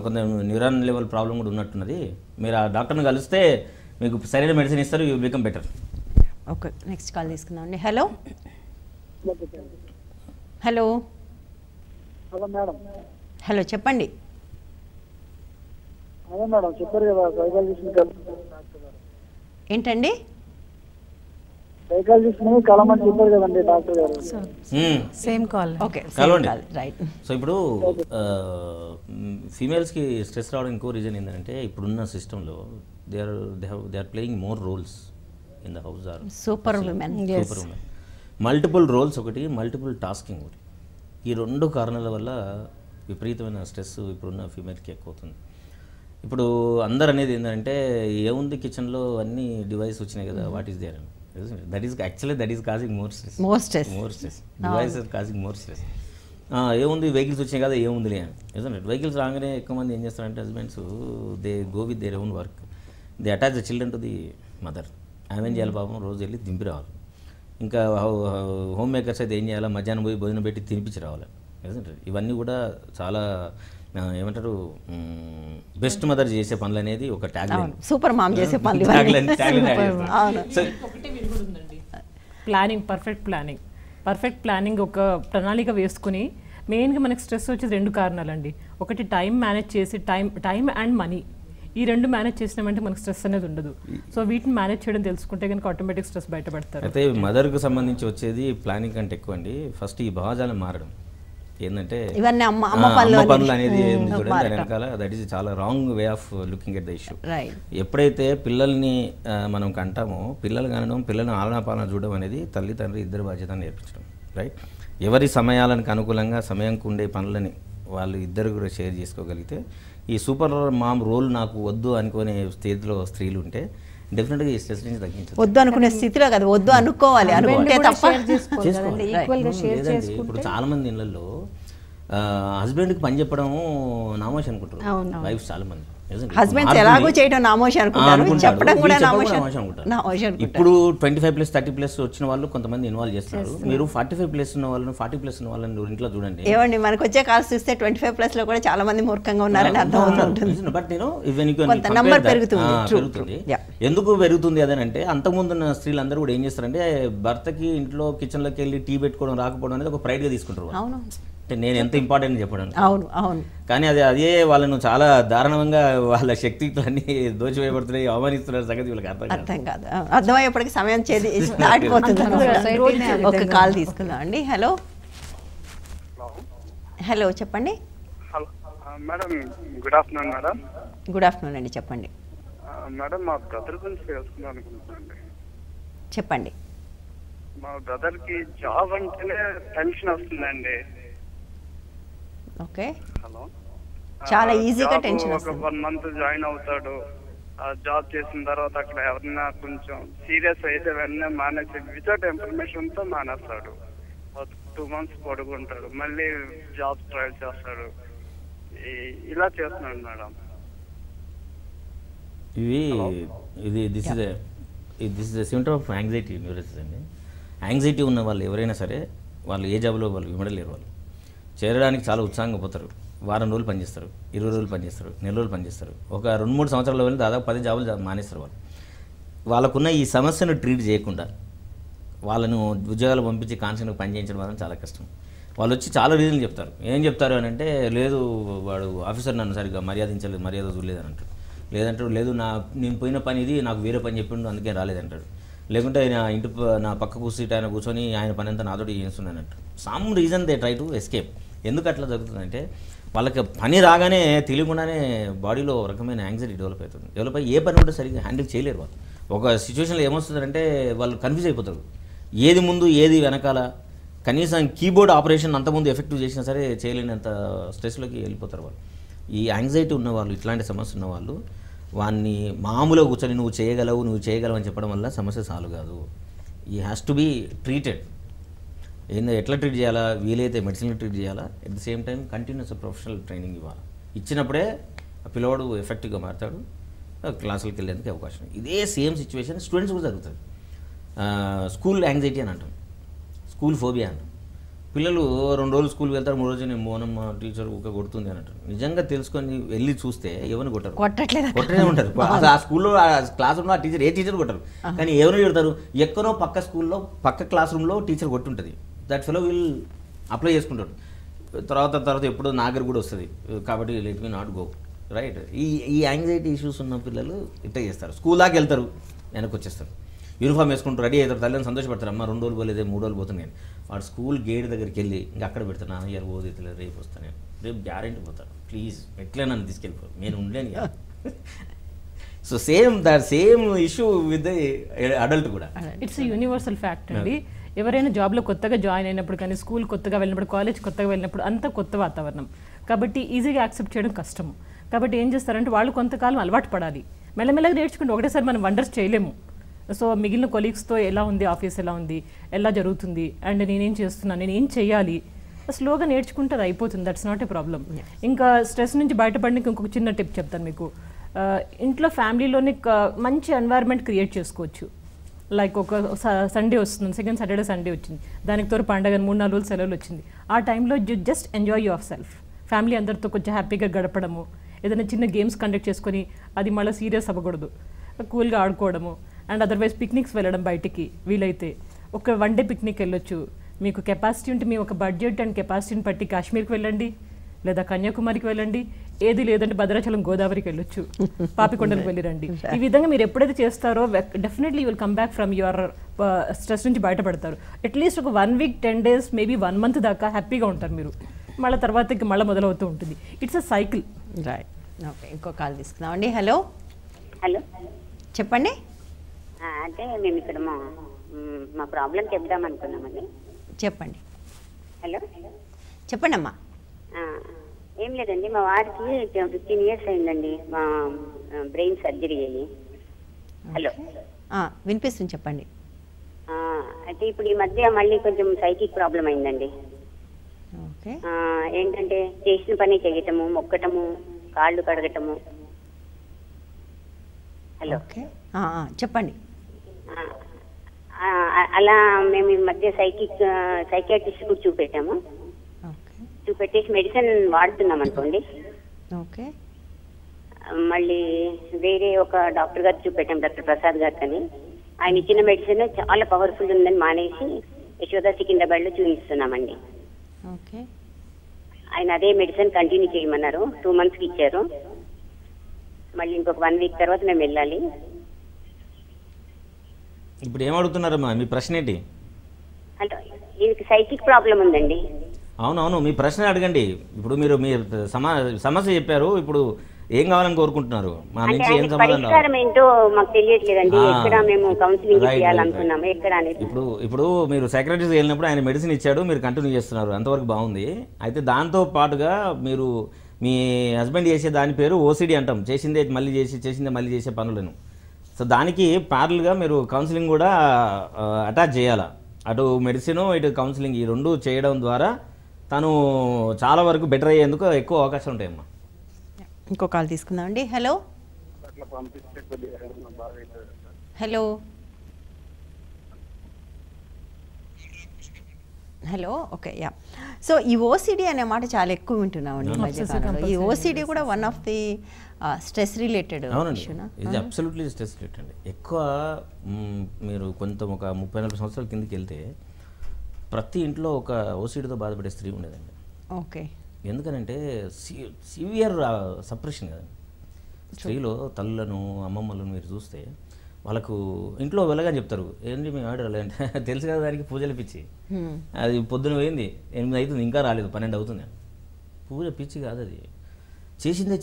కొంత న్యూరాన్ లెవెల్ ప్రాబ్లం కూడా ఉన్నట్టున్నది. మీరు ఆ డాక్టర్ని కలిస్తే మీకు సరైన మెడిసిన్ ఇస్తారు, you become better. Okay, next call తీసుకుందాం అండి. Hello hello hello madam. Hello చెప్పండి. అదే మేడం చెప్పారు కదా సైకాలజిస్ట్ ఏంటండి? సైకాలజిస్ట్ కలమని చెప్పారు కదండి డాక్టర్ గారు. Same call. Okay, right. So ఇప్పుడు ఫీమేల్స్కి స్ట్రెస్ రావడం ఇంకో రీజన్ ఏంటంటే ఇప్పుడున్న సిస్టంలో they are playing more roles in the house. Are super women. Multiple roles ఒకటి, మల్టిపుల్ టాస్కింగ్ ఒకటి. ఈ 2 కారణాల వల్ల విపరీతమైన స్ట్రెస్ ఇప్పుడున్న ఫీమేల్కి ఎక్కువ అవుతుంది. ఇప్పుడు అందరు అనేది ఏంటంటే ఏముంది కిచెన్లో అన్ని డివైస్ వచ్చినాయి కదా, వాట్ ఈస్ దేర్ అని. That is causing more stress device causing more stress. ఏముంది వెహికల్స్ వచ్చినాయి కదా ఏముందిలే అని. వెహికల్స్ రాగానే ఎక్కువ మంది ఏం చేస్తారంటే husbands they go with their own work, they attach the children to the mother. ఆమె ఏం చేయాలి పాపం, రోజు వెళ్ళి దింపి రావాలి. ఇంకా హోమ్ మేకర్స్ అయితే ఏం చేయాలి, మధ్యాహ్నం పోయి భోజనం పెట్టి తినిపించి రావాలి. ఇవన్నీ కూడా చాలా ఏమంటారు బెస్ట్ మదర్ చేసే పనులు అనేది ఒక ట్యాగ్ లైన్, సూపర్ మామ్ చేసే పనులు. ప్లానింగ్, పర్ఫెక్ట్ ప్లానింగ్ ఒక ప్రణాళిక వేసుకుని. మెయిన్గా మనకి స్ట్రెస్ వచ్చేది 2 కారణాలండి. ఒకటి టైం మేనేజ్ చేసి, టైం అండ్ మనీ, ఈ 2 మేనేజ్ చేసినామంటే మనకు స్ట్రెస్ అనేది ఉండదు. సో వీటిని మేనేజ్ చేయడం తెలుసుకుంటే కనుక ఆటోమేటిక్ స్ట్రెస్ బయటపడతారు. అయితే మదర్కి సంబంధించి వచ్చేది ప్లానింగ్ కంటే ఎక్కువ అండి ఫస్ట్ ఈ భావజాలం మారడం. ఏంటంటే ఇవన్నీ అమ్మ పనులు అనేది ఏంది చూడండి వెనకాల, దట్ ఈస్ చాలా wrong way of looking at the issue. ఎప్పుడైతే పిల్లల్ని మనం కంటామో, పిల్లలు కనడం, పిల్లల్ని ఆలనా పాలన చూడడం అనేది తల్లి తండ్రి ఇద్దరు బాధ్యత నేర్పించడం. రైట్, ఎవరి సమయాలకు అనుకూలంగా సమయంకు ఉండే పనులని వాళ్ళు ఇద్దరు కూడా షేర్ చేసుకోగలిగితే, ఈ సూపర్ మామ్ రోల్ నాకు వద్దు అనుకునే స్థితిలో స్త్రీలు ఉంటే డెఫినెట్గా ఈ స్ట్రెస్ నుంచి తగ్గించదు. వద్దు అనుకునే స్థితిలో కదా, వద్దు అనుకోవాలి, అనుకుంటే తప్ప. ఇప్పుడు చాలా మంది ఇళ్లలో హస్బెండ్కి పని చెప్పడం నామోషి అనుకుంటారు వైఫ్. చాలా మంది హస్బెండ్స్ ఎలాగో చేయడం నామోషి అనుకుంటారు, చెప్పడం కూడా నామోషి అనుకుంటారు. ఇప్పుడు 25+, 30+ వచ్చిన వాళ్ళు కొంతమంది ఇన్వాల్వ్ చేస్తున్నారు. మీరు 45+ ఉన్న వాళ్ళని, 40+ ఉన్న వాళ్ళని ఇంట్లో చూడండి. ఏమండి మనకు వచ్చే కాల్స్ చూస్తే 25+ లో కూడా చాలా మంది మూర్ఖంగా ఉన్నారని అర్థం అవుతుంది. బట్ నేను నంబర్ పెరుగుతుంది. ఎందుకు పెరుగుతుంది అదేనంటే, అంతకుముందున్న స్త్రీలు అందరూ కూడా ఏం చేస్తారంటే భర్తకి ఇంట్లో కిచెన్లోకి వెళ్ళి టీ పెట్టుకోవడం రాకపోవడం అనేది ఒక ప్రైడ్గా తీసుకుంటారు. అవును, నేను ఎంత ఇంపార్టెంట్ చెప్పడం. అవును. కానీ అదే వాళ్ళను చాలా దారుణంగా వాళ్ళ శక్తిలన్నీ దోచివేయబడుతున్నాయి, అవమానిస్తున్నారు. సంగతి వీళ్ళకి అర్థం కాదు. అర్థమయ్యేప్పటికి సమయం దాటిపోతుంది. ఒక కాల్ తీసుకుందాం అండి. హలో చెప్పండి. Madam good afternoon. Madam good afternoon అండి, చెప్పండి. మేడం మా బ్రదర్ గురించి తెలుసుకుందాం అనుకుంటున్నాండి. చెప్పండి. మా బ్రదర్కి జాబ్ అంటేనే టెన్షన్ వస్తుందండి. ఓకే, చాలా ఈజీగా టెన్షన్ వస్తుంది. ఒక 1 month జాయిన్ అవుతాడు. జాబ్ చేసిన తర్వాత అక్కడ ఎవరైనా కొంచెం సీరియస్ అయితే వెంటనే మానేసి వితౌట్ ఇన్ఫర్మేషన్ తో మానేస్తాడు. 2 months పడుకుంటాడు, మళ్ళీ జాబ్ ట్రై చేస్తాడు. ఇలా చేస్తున్నాడు madam. This is the symptom of anxiety neurosis అండి. యాంగ్జైటీ ఉన్న వాళ్ళు ఎవరైనా సరే వాళ్ళు ఏ జాబ్లో వాళ్ళు ఇవ్వడలేరు. వాళ్ళు చేరడానికి చాలా ఉత్సాహంగా పోతారు. వారం రోజులు పనిచేస్తారు, 20 రోజులు పనిచేస్తారు, నెల రోజులు పనిచేస్తారు. ఒక 2-3 సంవత్సరాల వెళ్ళి దాదాపు 10 జాబులు మానేస్తారు. వాళ్ళకున్న ఈ సమస్యను ట్రీట్ చేయకుండా వాళ్ళను ఉద్యోగాలు పంపించి కాన్స్టెంట్గా పని చేయించడం మాత్రం చాలా కష్టం. వాళ్ళు వచ్చి చాలా రీజన్లు చెప్తారు. ఏం చెప్తారు అని అంటే, లేదు వాడు ఆఫీసర్ నన్ను సరిగ్గా మర్యాదించలేదు, మర్యాద చూడలేదు అని అంటాడు. లేదంటాడు, లేదు నేను పోయిన పని ఇది, నాకు వేరే పని చెప్పిండు అందుకే రాలేదంటాడు. లేకుంటే నా పక్క సీట్ ఆయన కూర్చొని ఆయన పని అంతా నాతోటి చేస్తున్నానంట. Some reason they try to escape. ఎందుకు అట్లా జరుగుతుందంటే, వాళ్ళకి పని రాగానే తెలియకుండానే బాడీలో ఒక రకమైన యాంగ్జైటీ డెవలప్ అయ్యి ఏ పని ఉంటే సరిగ్గా హ్యాండిల్ చేయలేరు. వాళ్ళు ఒక సిచ్యువేషన్లో ఏమొస్తుందంటే వాళ్ళు కన్ఫ్యూజ్ అయిపోతారు. ఏది ముందు ఏది వెనకాల, కనీసం కీబోర్డ్ ఆపరేషన్ అంతకుముందు ఎఫెక్టివ్ చేసినా సరే చేయలేనంత స్ట్రెస్లోకి వెళ్ళిపోతారు వాళ్ళు. ఈ యాంగ్జైటీ ఉన్నవాళ్ళు, ఇట్లాంటి సమస్య ఉన్నవాళ్ళు వాడిని మామూలుగా కూర్చొని నువ్వు చేయగలవు అని చెప్పడం వల్ల సమస్య సాల్వ్ కాదు. ఈ హ్యాస్ టు బీ ట్రీటెడ్. ఎట్లా ట్రీట్ చేయాలా, వీలైతే మెడిసిన్ ట్రీట్ చేయాలా, at the same time continuous professional training ఇవ్వాలి. ఇచ్చినప్పుడే ఆ పిల్లవాడు ఎఫెక్టివ్గా మారుతాడు, క్లాసులకు వెళ్ళేందుకు అవకాశం. ఇదే సేమ్ సిచ్యువేషన్ స్టూడెంట్స్ కూడా జరుగుతుంది. స్కూల్ యాంగ్జైటీ అని అంటాం, స్కూల్ ఫోబియా అంటాం. పిల్లలు 2 రోజులు స్కూల్కి వెళ్తారు, 3 రోజులు నేను మోనమ్మ టీచర్ ఊక కొడుతుంది అని అంటారు. నిజంగా తెలుసుకొని వెళ్ళి చూస్తే ఎవరిని కొట్టరు, కొట్టనే ఉంటారు. ఆ స్కూల్లో ఆ క్లాస్ రూమ్లో ఆ టీచర్ ఏ టీచర్ కొట్టరు, కానీ ఎవరిని కొడతారు, ఎక్కడో పక్క స్కూల్లో పక్క క్లాస్ రూమ్లో టీచర్ కొట్టుంటుంది. దట్ ఫెలో వీల్ అప్లై చేసుకుంటాడు. తర్వాత ఎప్పుడో నాగర్ కూడా వస్తుంది, కాబట్టి let me not go. Right, ఈ యాంగ్జైటీ ఇష్యూస్ ఉన్న పిల్లలు ఇట్లా చేస్తారు. స్కూల్ దాకా వెళ్తారు, వెనక్కి వచ్చేస్తారు, యూనిఫామ్ వేసుకుంటారు, రెడీ అవుతారు, తల్లిని సంతోషపడతారు. అమ్మ 2 రోజులు పోలేదే, 3 రోజులు పోతుంది. నేను వాడు స్కూల్ గేట్ దగ్గరికి వెళ్ళి ఇంకా అక్కడ పెడతాను, నాన్న ఇయర్ పోదు, రేపు వస్తాను, నేను రేపు గ్యారెంటీ పోతాను, ప్లీజ్ ఎట్లా నన్ను తీసుకెళ్ళిపోరు, నేను ఉండలేను కదా. So same issue with the adult కూడా. ఇట్స్ యూనివర్సల్ ఫ్యాక్ట్ అండి. ఎవరైనా జాబ్లో కొత్తగా జాయిన్ అయినప్పుడు కానీ, స్కూల్ కొత్తగా వెళ్ళినప్పుడు, కాలేజ్ కొత్తగా వెళ్ళినప్పుడు అంతా కొత్త వాతావరణం కాబట్టి ఈజీగా యాక్సెప్ట్ చేయడం కష్టము. కాబట్టి ఏం చేస్తారంటే వాళ్ళు కొంతకాలం అలవాటు పడాలి, మెల్లమెల్లగా నేర్చుకుంటే ఒకటేసారి మనం వండర్స్ చేయలేము. సో మిగిలిన కొలీగ్స్తో ఎలా ఉంది ఆఫీస్, ఎలా ఉంది, ఎలా జరుగుతుంది, అండ్ నేనేం చేస్తున్నాను, నేను ఏం చేయాలి, స్లోగా నేర్చుకుంటే అది అయిపోతుంది. That's not a problem. ఇంకా స్ట్రెస్ నుంచి బయటపడడానికి ఇంకొక చిన్న టిప్ చెప్తాను మీకు. ఇంట్లో ఫ్యామిలీలోనే మంచి ఎన్వైర్న్మెంట్ క్రియేట్ చేసుకోవచ్చు. లైక్ ఒక సండే వస్తుంది, సెకండ్ సాటర్డే సండే వచ్చింది, దానికి తోడు పండగ 3-4 రోజులు సెలవులు వచ్చింది. ఆ టైంలో just enjoy your self. Family అందరితో కొంచెం హ్యాపీగా గడపడము, ఏదైనా చిన్న గేమ్స్ కండక్ట్ చేసుకొని అది మళ్ళీ సీరియస్ అవ్వకూడదు, కూల్గా ఆడుకోవడము. అండ్ అదర్వైజ్ పిక్నిక్స్ వెళ్ళడం బయటికి వీలైతే. ఒక 1 డే పిక్నిక్ వెళ్ళొచ్చు. మీకు కెపాసిటీ ఉంటే మీ ఒక బడ్జెట్ అండ్ కెపాసిటీని బట్టి కాశ్మీర్కి వెళ్ళండి, లేదా కన్యాకుమారికి వెళ్ళండి, ఏది లేదంటే భద్రాచలం గోదావరికి వెళ్ళొచ్చు, పాపికొండలకు వెళ్ళిరండి. ఈ విధంగా మీరు ఎప్పుడైతే చేస్తారో definitely you will come back from your stress నుంచి బయటపడతారు. అట్లీస్ట్ ఒక 1 వీక్ 10 డేస్ మేబీ 1 మంత్ దాకా హ్యాపీగా ఉంటారు మీరు. మళ్ళీ తర్వాత మళ్ళీ మొదలవుతూ ఉంటుంది. It's a cycle. Right. Okay, ఇంకో కాల్ తీసుకుందామండి. హలో హలో, చెప్పండి. అంటే మేము ఇక్కడ మా ప్రాబ్లం చెప్దాం అనుకున్నామండి. చెప్పండి. హలో, చెప్పండి అమ్మా. ఏం లేదండి, మా వారికి 15 years అయిందండి మా బ్రెయిన్ సర్జరీ అయ్యి. హలో, వినిపిస్తుంది, చెప్పండి. అయితే ఇప్పుడు ఈ మధ్య మళ్ళీ కొంచెం సైకిక్ ప్రాబ్లం అయిందండి. ఓకే. ఏంటంటే చేసిన పని చేయటము, మొక్కటము, కాళ్ళు కడగటము. హలో, చెప్పండి. అలా మేము ఈ మధ్య సైకియాట్రిస్ట్ కూడా చూపెట్టాము. చూపెట్టేసి మెడిసిన్ వాడుతున్నాం అనుకోండి. ఓకే. మళ్ళీ వేరే ఒక డాక్టర్ గారు చూపెట్టాం, డాక్టర్ ప్రసాద్ గారు అని. ఆయన ఇచ్చిన మెడిసిన్ చాలా పవర్ఫుల్ ఉందని మానేసి యశోద సికింద్రాబాద్ లో చూపిస్తున్నామండి. ఓకే. ఆయన అదే మెడిసిన్ కంటిన్యూ చేయమన్నారు. 2 months ఇచ్చారు. మళ్ళీ ఇంకొక 1 week తర్వాత మేము వెళ్ళాలి. ఇప్పుడు ఏమడుగుతున్నారమ్మా, మీ ప్రశ్న ఏంటి? అంటే ఈయనకి సైకిక్ ప్రాబ్లం ఉందండి. అవునవును, మీ ప్రశ్న అడగండి. ఇప్పుడు మీరు సమస్య చెప్పారు, ఇప్పుడు ఏం కావాలని కోరుకుంటున్నారు? మా నుంచి ఏం పరిష్కారం ఏంటో మాకు తెలియట్లేదండి. ఎక్కడ మేము కౌన్సిలింగ్ చేయాలనుకున్నాము, ఎక్కడ అనేది. ఇప్పుడు మీరు సైకియాట్రిస్ట్ వెళ్ళినప్పుడు ఆయన మెడిసిన్ ఇచ్చాడు, మీరు కంటిన్యూ చేస్తున్నారు, అంతవరకు బాగుంది. అయితే దాంతో పాటుగా మీరు మీ హస్బెండ్ చేసే దాని పేరు ఓసిడి అంటాం, చేసిందే మళ్ళీ చేసే పనులను. సో దానికి ప్యారల్గా మీరు కౌన్సిలింగ్ కూడా అటాచ్ చేయాలా. అటు మెడిసిన్, ఇటు కౌన్సిలింగ్, ఈ 2 చేయడం ద్వారా తను చాలా వరకు బెటర్ అయ్యేందుకు ఎక్కువ అవకాశం ఉంటాయమ్మా. ఇంకో కాల్ తీసుకుందామండి. Hello hello hello. Okay, ya. So ఈ ఓసిడి అనే మాట చాలా ఎక్కువ వింటున్నామండి ఈ మధ్యకాలంలో. ఈ ఓసిడి కూడా one of the stress related. అవునండి, ఇది అబ్సల్యూట్లీ స్ట్రెస్ రిలేటెడ్ అండి. ఎక్కువ మీరు కొంత ఒక 30-40 సంవత్సరాల కిందకి వెళ్తే ప్రతి ఇంట్లో ఒక ఓసిడితో బాధపడే స్త్రీ ఉండేదండి. ఓకే. ఎందుకనంటే సివియర్ సప్రెషన్ కదండి. స్త్రీలో తల్లులను, అమ్మమ్మలను మీరు చూస్తే వాళ్ళకు ఇంట్లో వెళ్ళగానే చెప్తారు, ఏంటి మేము ఆర్డర్ అంటే తెలుసు కదా దానికి పూజలు పిచ్చి. అది పొద్దున పోయింది 8 అవుతుంది, ఇంకా రాలేదు, 12 అవుతుంది. పూజ పిచ్చి కాదు, అది చేసిందే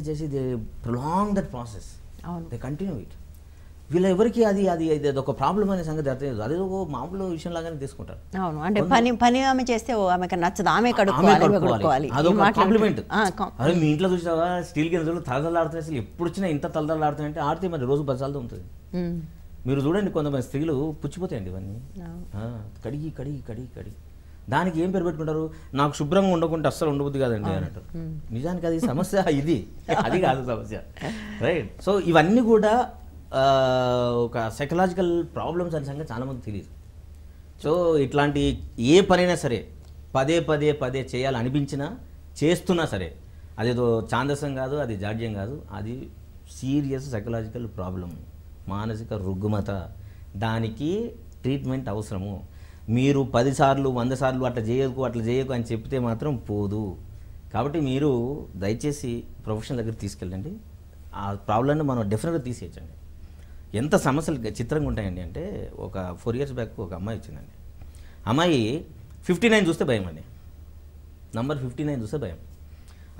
చేసి they prolong that process, they continue it. వీళ్ళ ఎవరికి అది ఒక ప్రాబ్లం అనే సంగతి అర్థం. అదే ఒక మామూలు విషయం లాగానే తీసుకుంటారు. అవును, అంటే పని ఆమె చేస్తే ఆమెకు నచ్చదు, ఆమె కడుక్కోవాలి. అదొక కాంప్లిమెంట్. అదే మీ ఇంట్లో చూసావా స్టీల్ గిన్నెలు తలదలాడుతున్నాయి, అసలు ఎప్పుడు వచ్చినా ఇంత తలదలాడుతున్నాయంటే ఆడితే మరి రోజు 10 సార్లు ఉంటుంది. మీరు చూడండి, కొంతమంది స్త్రీలు పుచ్చిపోతాయండి ఇవన్నీ. కడిగి దానికి ఏం పేరు పెట్టుకుంటారు, నాకు శుభ్రంగా ఉండకుంటే అస్సలు ఉండబుద్ధి కాదండి అన్నట్టు. నిజానికి అది సమస్య, అది కాదు సమస్య, రైట్? సో ఇవన్నీ కూడా ఒక సైకలాజికల్ ప్రాబ్లమ్స్ అనే సంగతి చాలామంది తెలియదు. సో ఇట్లాంటి ఏ పనైనా సరే పదే చేయాలనిపించినా చేస్తున్నా సరే అదేదో ఛాందసం కాదు, అది జాడ్యం కాదు, అది సీరియస్ సైకలాజికల్ ప్రాబ్లం, మానసిక రుగ్మత. దానికి ట్రీట్మెంట్ అవసరము. మీరు 10 సార్లు 100 సార్లు అట్లా చేయకు అని చెప్తే మాత్రం పోదు. కాబట్టి మీరు దయచేసి ప్రొఫెషనల్ దగ్గర తీసుకెళ్ళండి. ఆ ప్రాబ్లమ్ని మనం డెఫినెట్గా తీసేయచ్చండి. ఎంత సమస్యలు చిత్రంగా ఉంటాయండి అంటే, ఒక 4 years బ్యాక్ ఒక అమ్మాయి వచ్చిందండి. అమ్మాయి 59 చూస్తే భయం అండి, నంబర్ 59 చూస్తే భయం.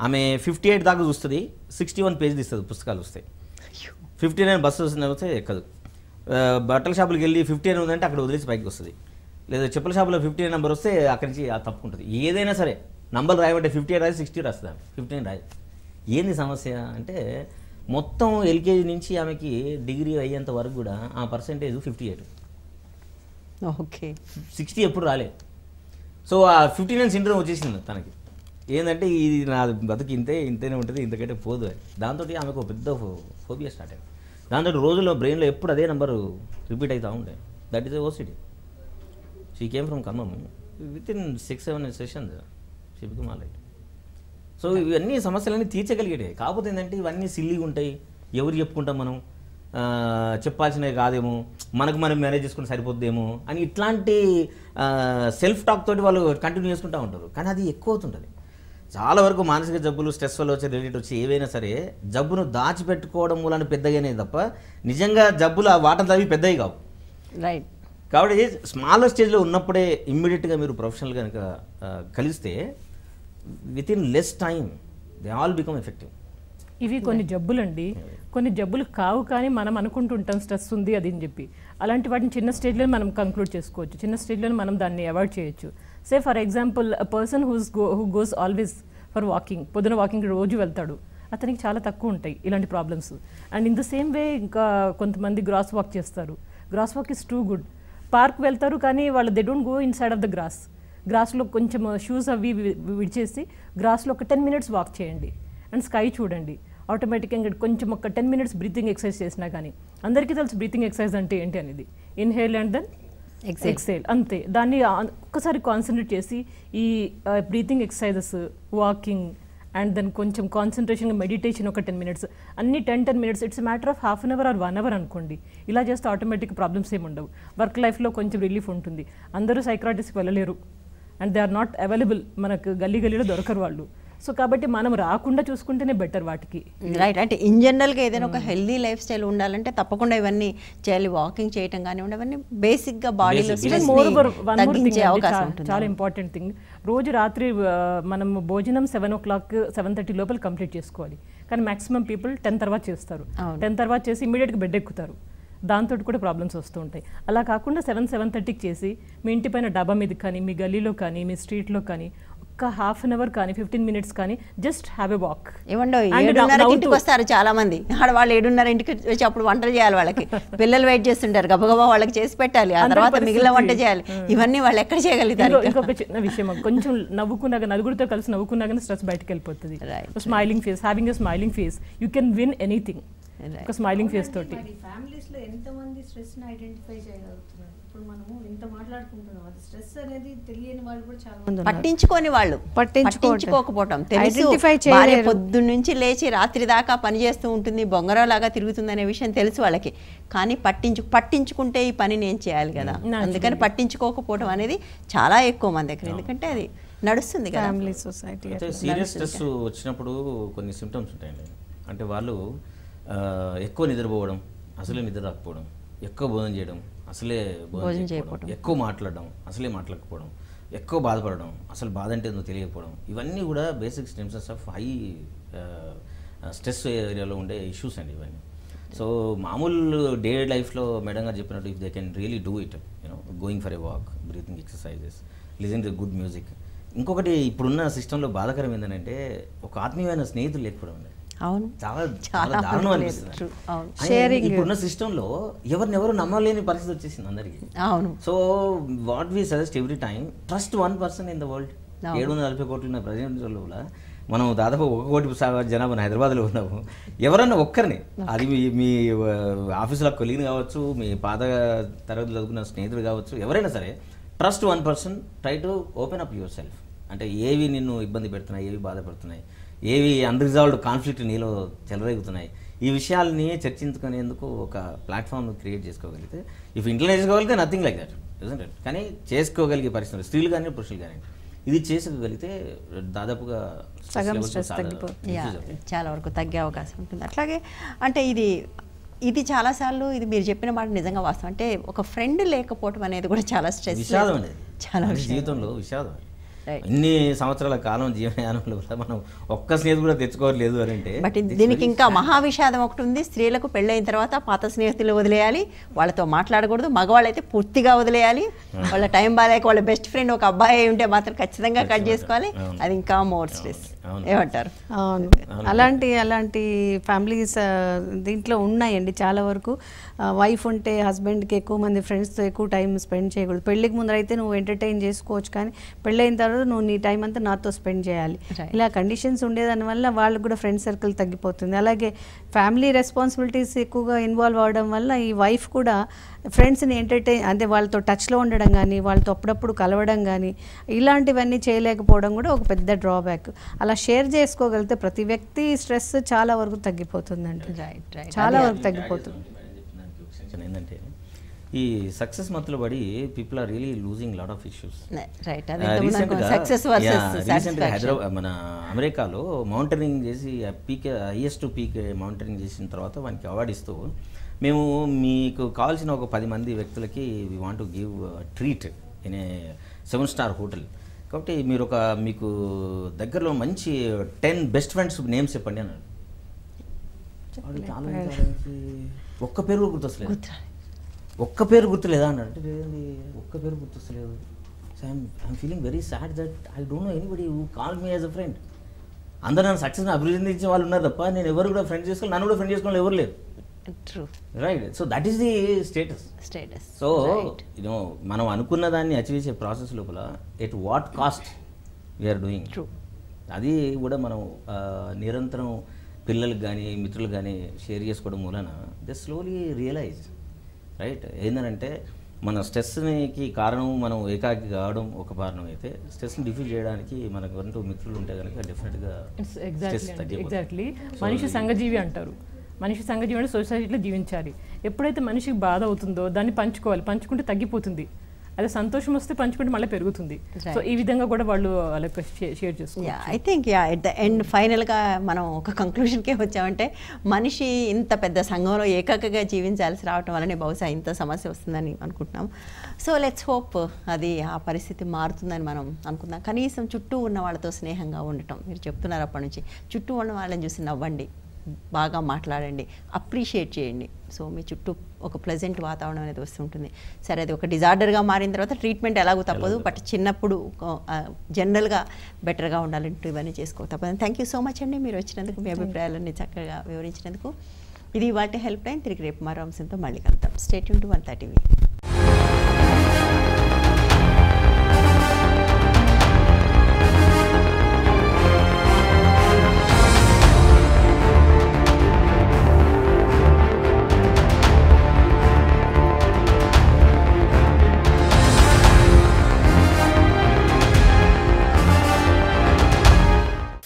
ఆమె 58 దాకా చూస్తుంది, 61 పేజీలు ఇస్తుంది పుస్తకాలు వస్తాయి. 59 బస్సు వస్తే ఎక్కదు. బట్టల షాపులకు వెళ్ళి 59 ఉందంటే అక్కడ వదిలేసి పైకి వస్తుంది. లేదా చెప్పుల షాపులో 59 నెంబర్ వస్తే అక్కడి నుంచి తప్పుకుంటుంది. ఏదైనా సరే నంబర్ రాయబట్టే 58 రాయి 60 రాస్తుంది, 59 రాయి. ఏంది సమస్య అంటే మొత్తం ఎల్కేజీ నుంచి ఆమెకి డిగ్రీ అయ్యేంత వరకు కూడా ఆ పర్సెంటేజ్ 58. ఓకే 60 ఎప్పుడు రాలేదు. సో ఆ 59 సిండ్రోమ్ వచ్చేసింది తనకి. ఏంటంటే ఇది నా బతుకు ఇంతేనే ఉంటుంది, ఇంతకంటే పోదు అని. దాంతో ఆమెకు పెద్ద ఫోబియా స్టార్ట్ అయింది. దాంతో రోజుల్లో బ్రెయిన్లో ఎప్పుడు అదే నెంబర్ రిపీట్ అవుతూ ఉండే. That is OCT. She came from Khammam. With in 6-7 sessions she become all right. So ఇవన్నీ సమస్యలన్నీ తీర్చగలిగేవి. కాకపోతే ఏంటంటే ఇవన్నీ సిల్లీగా ఉంటాయి, ఎవరు చెప్పుకుంటాం మనం, చెప్పాల్సినవి కాదేమో, మనకు మనం మేనేజ్ చేసుకుంటే సరిపోద్దేమో అని ఇట్లాంటి సెల్ఫ్ టాక్ తోటి వాళ్ళు కంటిన్యూ చేసుకుంటూ ఉంటారు. కానీ అది ఎక్కువ అవుతుంటుంది. చాలా వరకు మానసిక జబ్బులు, స్ట్రెస్ వల్ల వచ్చే, రిలేట్ వచ్చి ఏవైనా సరే జబ్బును దాచిపెట్టుకోవడం మూలాన పెద్దగానే తప్ప నిజంగా జబ్బులు ఆ వాటర్ తవ్వి పెద్దవి కావు. రైట్. కాబట్టి స్మాలర్ స్టేజ్లో ఉన్నప్పుడే ఇమ్మీడియట్గా మీరు ప్రొఫెషనల్ కనుక కలిస్తే with in less time they all become effective. ఇవి కొన్ని జబ్బులండి, కొన్ని జబ్బులు కావు కానీ మనం అనుకుంటుంటాం స్ట్రెస్ ఉంది అది అని చెప్పి. అలాంటి వాటిని చిన్న స్టేజ్లో మనం కంక్లూడ్ చేసుకోవచ్చు, చిన్న స్టేజ్లో మనం దాన్ని అవాయిడ్ చేయొచ్చు. Say for example person who goes always for walking, పొద్దున వాకింగ్ రోజు వెళ్తాడు, అతనికి చాలా తక్కువ ఉంటాయి ఇలాంటి problems. And in the same way ఇంకా కొంతమంది గ్రాస్ వాక్ చేస్తారు. Grass walk is too good. Park వెళ్తారు కానీ వాళ్ళు they don't go inside of the గ్రాస్లో కొంచెం షూస్ అవి విడిచేసి గ్రాస్లో ఒక 10 minutes వాక్ చేయండి అండ్ స్కై చూడండి. ఆటోమేటిక్గా కొంచెం ఒక 10 minutes బ్రీతింగ్ ఎక్సర్సైజ్ చేసినా కానీ, అందరికీ తెలుసు బ్రీతింగ్ ఎక్సర్సైజ్ అంటే ఏంటి అనేది, ఇన్హేల్ అండ్ దెన్ ఎక్సేల్ అంతే. దాన్ని ఒక్కసారి కాన్సన్ట్రేట్ చేసి ఈ breathing exercises, walking and then కొంచెం కాన్సన్ట్రేషన్, మెడిటేషన్ ఒక 10 minutes, అన్ని 10 minutes, it's matter of 1/2 hour or 1 hour అనుకోండి. ఇలా చేస్తే ఆటోమేటిక్ ప్రాబ్లమ్స్ ఏమి ఉండవు. వర్క్ లైఫ్లో కొంచెం రిలీఫ్ ఉంటుంది. అందరూ సైక్రాటిస్ట్కి వెళ్ళలేరు and they are not available, మనకు గల్లీలో దొరకరు వాళ్ళు. సో కాబట్టి మనం రాకుండా చూసుకుంటేనే బెటర్ వాటికి. రైట్. అంటే ఇన్ జనరల్గా ఏదైనా ఒక హెల్దీ లైఫ్ స్టైల్ ఉండాలంటే తప్పకుండా ఇవన్నీ చేయాలి. వాకింగ్ చేయటం కానివ్వండి, అవన్నీ బేసిక్గా బాడీలో తగ్గించే అవకాశం ఉంటుంది. చాలా ఇంపార్టెంట్ థింగ్, రోజు రాత్రి మనం భోజనం 7 o'clock 7:30 లోపల కంప్లీట్ చేసుకోవాలి. కానీ మాక్సిమం పీపుల్ 10 తర్వాత చేస్తారు. 10 తర్వాత చేసి ఇమీడియట్గా బెడ్ ఎక్కుతారు. దాంతో కూడా ప్రాబ్లమ్స్ వస్తూ ఉంటాయి. అలా కాకుండా 7-7:30కి చేసి మీ ఇంటి పైన డాబా మీద కానీ, మీ గల్లీలో కానీ, మీ స్ట్రీట్లో కానీ ఒక 1/2 hour కానీ 15 minutes కానీ జస్ట్ హ్యావ్ ఎ వాక్. ఏమండో 7:30 ఇంటికి వస్తారు చాలా మంది. ఆడవాళ్ళు 7:30 ఇంటికి వచ్చి అప్పుడు వంటలు చేయాలి, వాళ్ళకి పిల్లలు వెయిట్ చేస్తుంటారు, గబగబా వాళ్ళకి చేసి పెట్టాలి, ఆ తర్వాత మిగిలిన వంట చేయాలి. ఇవన్నీ వాళ్ళు ఎక్కడ చేయగలుగుతారు? ఇంకొక చిన్న విషయం, కొంచెం నవ్వుకున్నాక, నలుగురితో కలిసి నవ్వుకున్నాక స్ట్రెస్ బయటకు వెళ్ళిపోతుంది. Smiling face, having a smiling face, you can win anything. ఒక స్మైలింగ్ ఫేస్ తోటి ఫ్యామిలీస్లో ఎంతమంది స్ట్రెస్ని ఐడెంటిఫై చేయగలుగుతున్నారు? ఇప్పుడు మనము ఇంత మాట్లాడుకుంటున్నాం, అది స్ట్రెస్ అనేది తెలియని వాళ్ళు కూడా చాలా మంది, పట్టించుకోని వాళ్ళు, పట్టించుకోకపోవటం, ఐడెంటిఫై భార్య పొద్దున్న నుంచి లేచి రాత్రి దాకా పనిచేస్తూ ఉంటుంది, బొంగరాలాగా తిరుగుతుంది అనే విషయం తెలుసు వాళ్ళకి. కానీ పట్టించుకుంటే ఈ పని నేను చేయాలి కదా, అందుకని పట్టించుకోకపోవడం అనేది చాలా ఎక్కువ మంది దగ్గర. ఎందుకంటే అది నడుస్తుంది కదా ఫ్యామిలీ, సొసైటీ. సీరియస్ స్ట్రెస్ వచ్చినప్పుడు కొన్ని సిమ్టమ్స్ ఉంటాయండి. అంటే వాళ్ళు ఎక్కువ నిద్రపోవడం, అసలే నిద్ర రాకపోవడం, ఎక్కువ భోజనం చేయడం, అసలే భోజనం చేయకపోవడం, ఎక్కువ మాట్లాడడం, అసలే మాట్లాడకపోవడం, ఎక్కువ బాధపడడం, అసలు బాధ అంటే ఏందో తెలియకపోవడం, ఇవన్నీ కూడా basic symptoms of high stress ఏరియాలో ఉండే ఇష్యూస్ అండి ఇవన్నీ. సో మామూలు డే లైఫ్లో మేడం గారు చెప్పినట్టు if they can really do it, going for a walk, breathing exercises, listen to good music. ఇంకొకటి ఇప్పుడున్న సిస్టంలో బాధాకరం ఏంటంటే ఒక ఆత్మీయమైన స్నేహితులు లేకపోవడం అండి. అవును, చాలా చాలా దారుణం అనిపిస్తుంది. ఇప్పుడున్న సిస్టంలో ఎవరినెవరు నమ్మలేని పరిస్థితి వచ్చేసింది అందరికి. అవును. So what we suggest every time, trust 1 person in the world. 740 కోట్లు ఉన్న ప్రజల్లో మనం దాదాపు 1 కోటి జనాభా హైదరాబాద్లో ఉన్నాము. ఎవరన్నా ఒక్కరిని, అది మీ ఆఫీసులో కొలీగ్ కావచ్చు, మీ పాత తరగతి చదువుకున్న స్నేహితుడు కావచ్చు, ఎవరైనా సరే trust 1 person, try to open up your self. అంటే ఏవి నిన్ను ఇబ్బంది పెడుతున్నాయి, ఏవి బాధపడుతున్నాయి, ఏవి అన్రిజాల్వ్డ్ కాన్ఫ్లిక్ట్ నీలో చెలరేగుతున్నాయి, ఈ విషయాలని చర్చించుకునేందుకు ఒక ప్లాట్ఫామ్ క్రియేట్ చేసుకోగలిగితే, ఇఫ్ ఇంట్లో చేసుకోగలిగితే nothing like that isn't it. కానీ చేసుకోగలిగే పరిస్థితులు స్త్రీలు కానీ పురుషులు కానీ ఇది చేసుకోగలిగితే దాదాపుగా చాలా వరకు తగ్గే అవకాశం ఉంటుంది. అట్లాగే అంటే ఇది చాలాసార్లు ఇది మీరు చెప్పిన మాట నిజంగా వాస్తవం. అంటే ఒక ఫ్రెండ్ లేకపోవడం అనేది కూడా చాలా స్ట్రెస్, విషాదం అనేది చాలా జీవితంలో విషాదం. ఇన్ని సంవత్సరాల కాలం జీవనయానంలో కూడా మనం ఒక్క స్నేహితుడు కూడా తెచ్చుకోవట్లేదు అని అంటే, బట్ దీనికి ఇంకా మహా విషాదం ఒకటి ఉంది. స్త్రీలకు పెళ్ళైన తర్వాత పాత స్నేహితులు వదిలేయాలి, వాళ్ళతో మాట్లాడకూడదు. మగవాళ్ళు అయితే పూర్తిగా వదిలేయాలి. వాళ్ళ టైం బాగాలేక వాళ్ళ బెస్ట్ ఫ్రెండ్ ఒక అబ్బాయి ఉంటే మాత్రం ఖచ్చితంగా కట్ చేసుకోవాలి. అది ఇంకా మోర్ స్ట్రెస్. ఏమంటారు? అవును, అలాంటి ఫ్యామిలీస్ దీంట్లో ఉన్నాయండి చాలా వరకు. వైఫ్ ఉంటే హస్బెండ్కి ఎక్కువ మంది ఫ్రెండ్స్తో ఎక్కువ టైం స్పెండ్ చేయకూడదు. పెళ్ళికి ముందర అయితే నువ్వు ఎంటర్టైన్ చేసుకోవచ్చు, కానీ పెళ్ళైన తర్వాత నువ్వు నీ టైం అంతా నాతో స్పెండ్ చేయాలి. ఇలా కండిషన్స్ ఉండేదానివల్ల వాళ్ళకు కూడా ఫ్రెండ్ సర్కిల్ తగ్గిపోతుంది. అలాగే ఫ్యామిలీ రెస్పాన్సిబిలిటీస్ ఎక్కువగా ఇన్వాల్వ్ అవడం వల్ల ఈ వైఫ్ కూడా ఫ్రెండ్స్ని ఎంటర్టైన్ అంటే వాళ్ళతో టచ్లో ఉండడం కానీ, వాళ్ళతో అప్పుడప్పుడు కలవడం కానీ ఇలాంటివన్నీ చేయలేకపోవడం కూడా ఒక పెద్ద డ్రాబ్యాక్. అలా షేర్ చేసుకోగలిగితే ప్రతి వ్యక్తి స్ట్రెస్ చాలా వరకు తగ్గిపోతుందండి. చాలా వరకు తగ్గిపోతుంది. ఏంటంటే ఈ సక్సెస్ మత్తులో పడి people are really losing lot of issues. రీసెంట్గా హైదరాబాద్ మన అమెరికాలో మౌంటైనింగ్ చేసి హైయెస్ట్ పీక్ మౌంటైనింగ్ చేసిన తర్వాత వానికి అవార్డు ఇస్తూ, మేము మీకు కావాల్సిన ఒక 10 మంది వ్యక్తులకి we want to give treat in a 7-star hotel. కాబట్టి మీరు మీకు దగ్గరలో మంచి 10 బెస్ట్ ఫ్రెండ్స్ నేమ్స్ చెప్పండి అన్నాడు. ఒక్క పేరు గుర్తొస్తలేదు, ఒక్క పేరు గుర్తులేదా అన్నాడు. అంటే ఒక్క పేరు గుర్తొస్తలేదు. So I'm feeling very sad that I don't know anybody who call me as a friend. అందరూ నన్ను సక్సెస్ని అభివృద్ధించే వాళ్ళు ఉన్నారు తప్ప నేను ఎవరు కూడా ఫ్రెండ్ చేసుకోవాలి, నన్ను కూడా ఫ్రెండ్ చేసుకోవాలి ఎవరు లేరు. Right. So that is the status. So you know మనం అనుకున్న దాన్ని అచీవ్ చేసే ప్రాసెస్ లోపల at what cost we are doing, అది కూడా మనం నిరంతరం పిల్లలకు కానీ మిత్రులకు కానీ షేర్ చేసుకోవడం మూలన దే స్లోలీ రియలైజ్. రైట్. ఏంటంటే మన స్ట్రెస్కి కారణం మనం ఏకాకి కావడం ఒక కారణం అయితే, స్ట్రెస్ని డిఫ్యూజ్ చేయడానికి మనకు అంటూ మిత్రులు ఉంటే కనుక డెఫినెట్గా ఎగ్జాక్ట్లీ. మనిషి సంఘజీవి అంటారు. మనిషి సంఘజీవి అంటే సొసైటీలో జీవించాలి. ఎప్పుడైతే మనిషికి బాధ అవుతుందో దాన్ని పంచుకోవాలి, పంచుకుంటే తగ్గిపోతుంది. అదే సంతోషం వస్తే పంచుకుంటే మళ్ళీ పెరుగుతుంది. సో ఈ విధంగా కూడా వాళ్ళు వాళ్ళకి షేర్ చేసుకోవాలి. I think at the end ఫైనల్గా మనం ఒక కంక్లూషన్కే వచ్చామంటే మనిషి ఇంత పెద్ద సంఘంలో ఏకాకగా జీవించాల్సి రావటం వల్లనే బహుశా ఇంత సమస్య వస్తుందని అనుకుంటున్నాం. సో లెట్స్ హోప్ అది ఆ పరిస్థితి మారుతుందని మనం అనుకుందాం. కనీసం చుట్టూ ఉన్న వాళ్ళతో స్నేహంగా ఉండటం, మీరు చెప్తున్నారు అప్పటి నుంచి, చుట్టూ ఉన్న వాళ్ళని చూసి నవ్వండి, బాగా మాట్లాడండి, అప్రిషియేట్ చేయండి. సో మీ చుట్టూ ఒక ప్లెజెంట్ వాతావరణం అనేది వస్తుంటుంది. సరే, అది ఒక డిజార్డర్గా మారిన తర్వాత ట్రీట్మెంట్ ఎలాగో తప్పదు, బట్ చిన్నప్పుడు జనరల్గా బెటర్గా ఉండాలంటూ ఇవన్నీ చేసుకో తప్పదు. థ్యాంక్ యూ సో మచ్ అండి, మీరు వచ్చినందుకు, మీ అభిప్రాయాలన్నీ చక్కగా వివరించినందుకు. ఇది ఇవాల్టి హెల్ప్ లైన్. తిరిగి రేపు మరో అంశంతో మళ్ళీ కలుద్దాం. Stay tune to 130.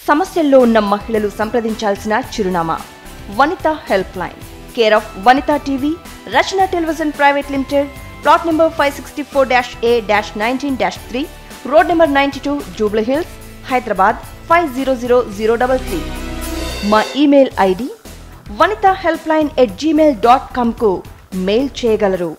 సమస్యల్లో ఉన్న మహిళలు సంప్రదించాల్సిన చిరునామా Vanitha help line, care of Vanitha TV, Rachana television private limited, plot number 564-A-19-3, road number 92, Jubilee Hills, Hyderabad 500033. మా ఈమెయిల్ ఐడి vanitahelpline@gmail.com కు మెయిల్ చేయగలరు.